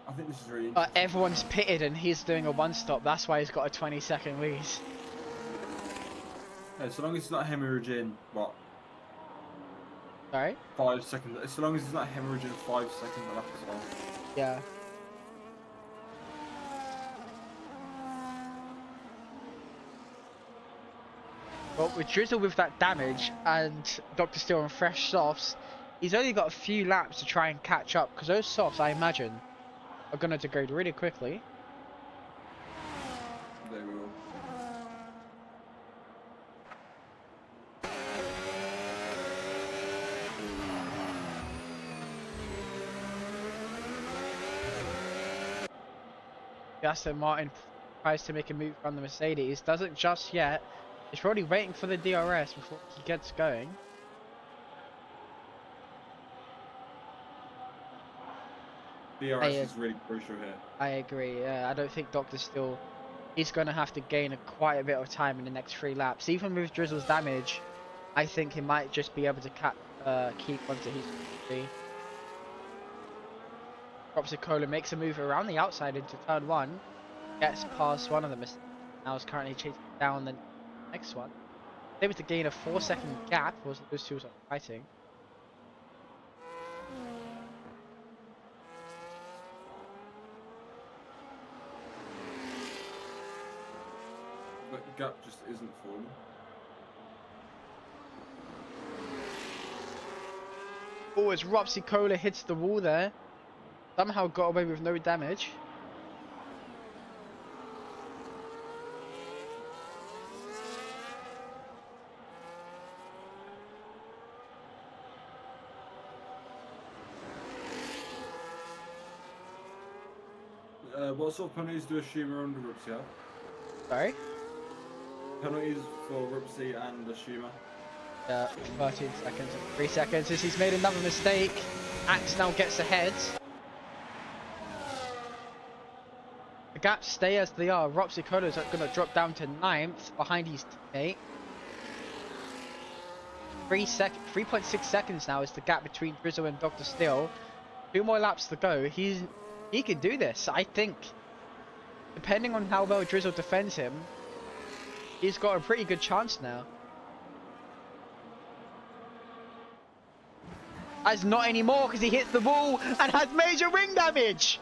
I think this is really interesting. But everyone's pitted and he's doing a 1-stop, that's why he's got a 20-second lead. Yeah, so long as it's not hemorrhaging, what? Sorry? 5 seconds. So long as it's not hemorrhaging 5 seconds lap as well. Yeah. Well, with Drizzle with that damage and Dr. Steele on fresh softs, he's only got a few laps to try and catch up, because those softs, I imagine, are going to degrade really quickly. They will. Aston Martin tries to make a move on the Mercedes, doesn't just yet. He's probably waiting for the DRS before he gets going. DRS is really crucial here. I agree, yeah. I don't think Dr. Steele, he's going to have to gain quite a bit of time in the next 3 laps. Even with Drizzle's damage, I think he might just be able to keep onto his P3. Ropsicola makes a move around the outside into turn 1, gets past one of them, now is currently chasing down the next one. Able to gain a 4-second gap was those two are fighting. But the gap just isn't falling. Oh, as Ropsicola hits the wall there. Somehow got away with no damage. What sort of penalties do Ashima and Rupsi have? Sorry? Penalties for Rupsi and Ashima? 13 seconds and 3 seconds as he's made another mistake. Axe now gets ahead. The gaps stay as they are. Ropsicola is going to drop down to 9th behind his teammate. 3.6 seconds now is the gap between Drizzle and Dr. Still. 2 more laps to go. He can do this. I think, depending on how well Drizzle defends him, he's got a pretty good chance now. As not anymore because he hits the wall and has major ring damage.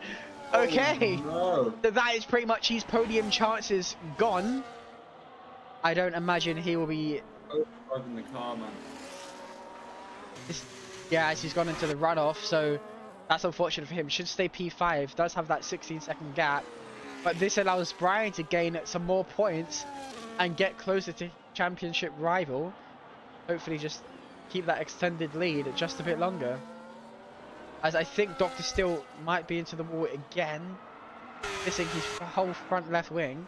Okay, Oh, no. so that is pretty much his podium chances gone. I don't imagine he will be. Driving the car, man. Yeah, as he's gone into the runoff, so that's unfortunate for him. Should stay P5, does have that 16-second gap, but this allows Brian to gain some more points and get closer to championship rival. Hopefully just keep that extended lead just a bit longer. As I think Dr. Still might be into the wall again, missing his whole front left wing.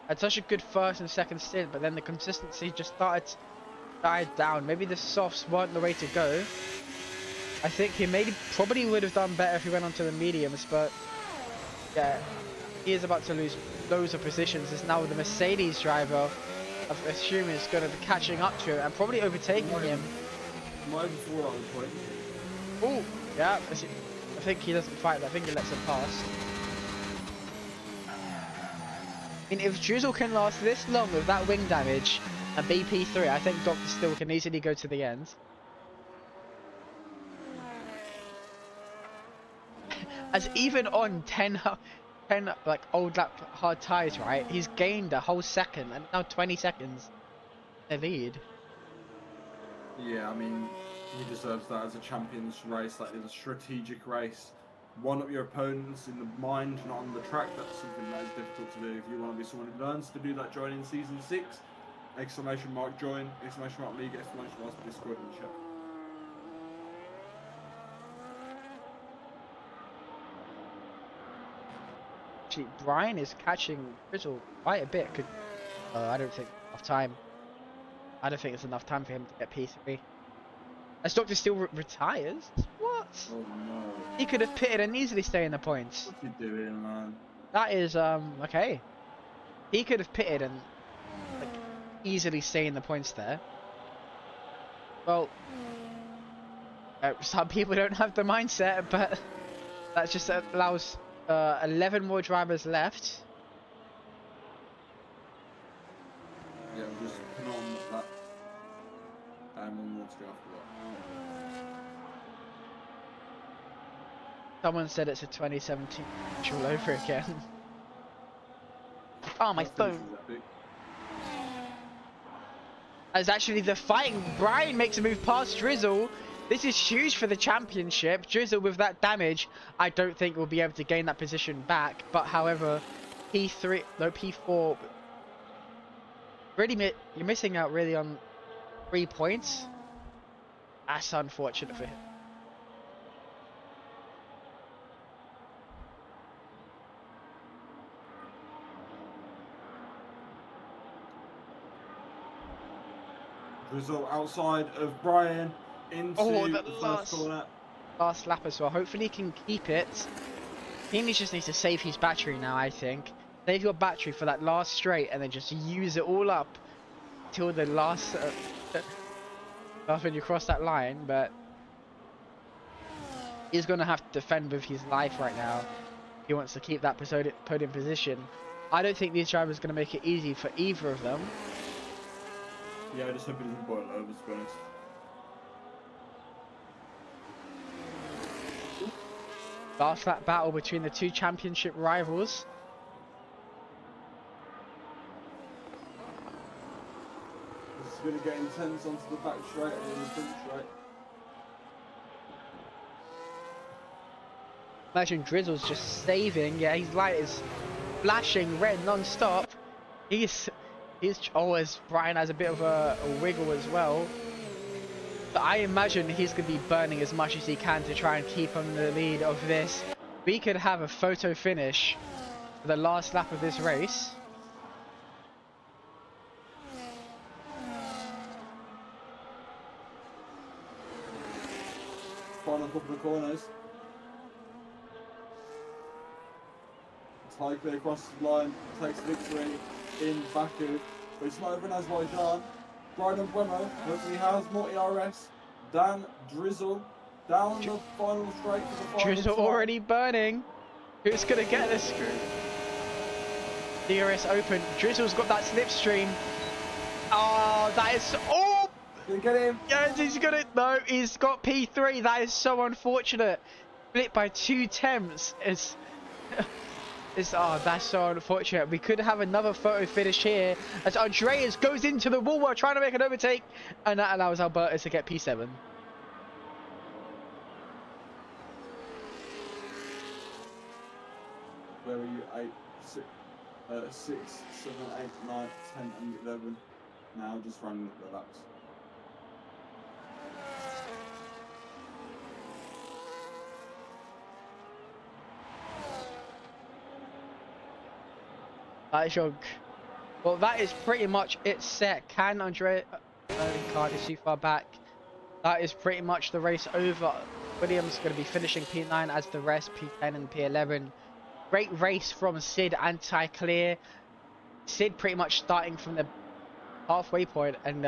Had such a good first and second stint, but then the consistency just died down. Maybe the softs weren't the way to go. I think he probably would have done better if he went onto the mediums, but yeah, he is about to lose loads of positions. It's now the Mercedes driver, I assume, is going to be catching up to him and probably overtaking him. Might fall out of the point. Oh, yeah, I think he doesn't fight that. I think he lets him pass. I mean, if Drizzle can last this long with that wing damage and BP3, I think Dr. Still can easily go to the end. As even on 10 like old lap hard tyres, right? He's gained a whole second and now 20 seconds in the lead. Yeah, I mean, he deserves that as a champions race. That is a strategic race. One up your opponents in the mind, not on the track. That's something that is difficult to do. If you want to be someone who learns to do that, join in season 6. Exclamation mark join, exclamation mark league, exclamation mark Discord in the chat. Actually, Brian is catching Drizzle quite a bit. I don't think enough time. I don't think it's enough time for him to get P3. As Dr. Still retires? What? Oh no. He could have pitted and easily stay in the points. What's he doing, man? That is, okay. He could have pitted and like easily stay in the points there. Well, some people don't have the mindset, but that just allows 11 more drivers left. Yeah, I'm just putting on that. And one more to go after that. Someone said it's a 2017 all over again. Oh, my phone. As actually the fighting Brian makes a move past Drizzle. This is huge for the championship. Drizzle with that damage, I don't think will be able to gain that position back. But however, P4. Really, you're missing out really on 3 points. That's unfortunate for him. Drizzle outside of Brian into the first corner. Last lap as well. Hopefully he can keep it. He just needs to save his battery now, I think. Save your battery for that last straight and then just use it all up till the last when you cross that line. But he's going to have to defend with his life right now if he wants to keep that podium position. I don't think these drivers are going to make it easy for either of them. Yeah, I just hope he doesn't boil over, to be honest. Last lap battle between the two championship rivals. This is going to get intense onto the back straight and then the front straight. Imagine Drizzle's just saving. Yeah, his light is flashing red non-stop. He's always Brian has a bit of a wiggle as well. But I imagine he's going to be burning as much as he can to try and keep on the lead of this. We could have a photo finish for the last lap of this race. Final couple of corners. It's likely across the line, takes victory in Baku but it's not over in Azerbaijan. Brian Bremo, hopefully has more ERS. Dan Drizzle down the final straight for the final Drizzle time. already burning. Who's gonna get this screw? DRS open. Drizzle's got that slipstream. Oh, that is. Oh! Did he get him? Yes, he's got it. No, he's got P3. That is so unfortunate. Split by 2 temps. That's so unfortunate. We could have another photo finish here as Andreas goes into the wall while trying to make an overtake, and that allows Alberto to get P7. Where are you? 6, 7, 8, 9, 10, and 11. Now just running the laps. That is your. Well, that is pretty much it set. Can Andrea card is too far back? That is pretty much the race over. Williams going to be finishing P9 as the rest, P10 and P11. Great race from Sid, anti-clear. Sid pretty much starting from the halfway point and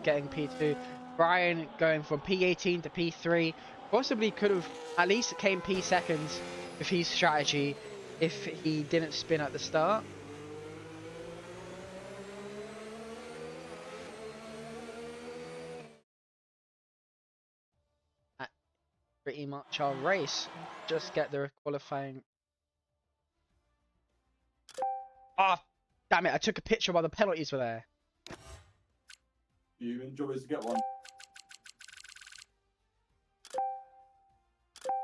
getting P2. Brian going from P18 to P3. Possibly could have at least came P seconds with his strategy if he didn't spin at the start. Pretty much our race. Just get the qualifying. Ah, oh, damn it! I took a picture while the penalties were there. You enjoy to get one.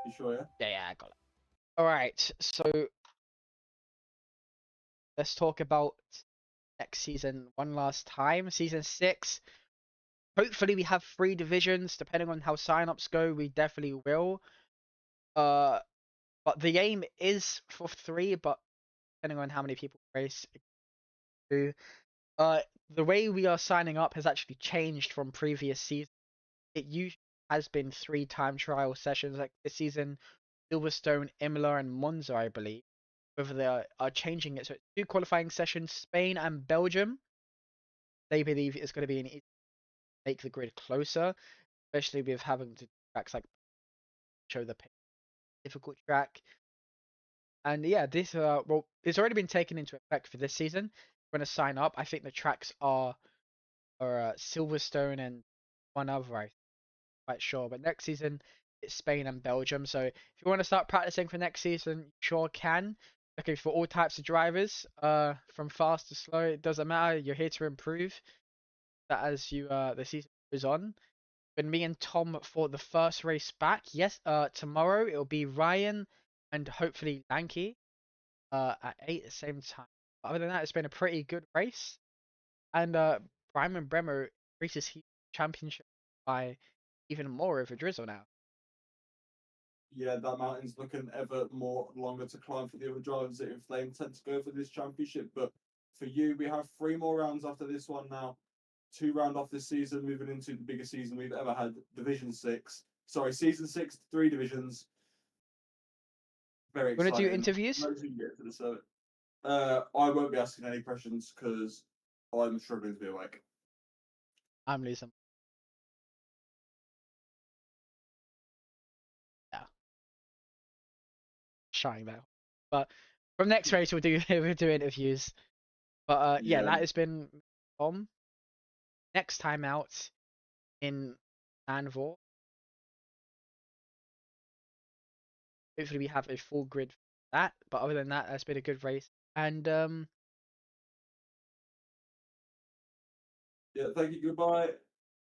You sure? Yeah, I got it. All right, so let's talk about next season one last time. Season 6. Hopefully, we have 3 divisions. Depending on how signups go, we definitely will. But the aim is for 3, but depending on how many people race, do. The way we are signing up has actually changed from previous seasons. It usually has been 3 time trial sessions like this season, Silverstone, Imola, and Monza, I believe. Whether they are changing it, so it's 2 qualifying sessions, Spain and Belgium. They believe it's going to be an easy make the grid closer, especially with having to tracks like show the difficult track. And yeah, this well, it's already been taken into effect for this season. When to sign up, I think the tracks are Silverstone and one other. I'm quite sure, but next season it's Spain and Belgium. So if you want to start practicing for next season, you sure can. Looking for all types of drivers, from fast to slow. It doesn't matter. You're here to improve. That as you the season goes on. When me and Tom for the first race back, yes, tomorrow it'll be Ryan and hopefully Lanky, at 8 at the same time. But other than that, it's been a pretty good race. And Brian Bremer increases his championship by even more over Drizzle now. Yeah, that mountain's looking ever more longer to climb for the other drivers if they intend to go for this championship. But for you, we have 3 more rounds after this one now. 2 round off this season, moving into the biggest season we've ever had, Division 6. Sorry, Season 6, 3 divisions. Very You want to do exciting. interviews? Let's get to the summit. I won't be asking any questions because I'm struggling to be awake. I'm losing. Yeah, shying that. But from next race we'll do we'll do interviews. But yeah, Yeah. that has been Tom. Next time out in Anvil. Hopefully we have a full grid for that. But other than that, that's been a good race. And Yeah, thank you. Goodbye.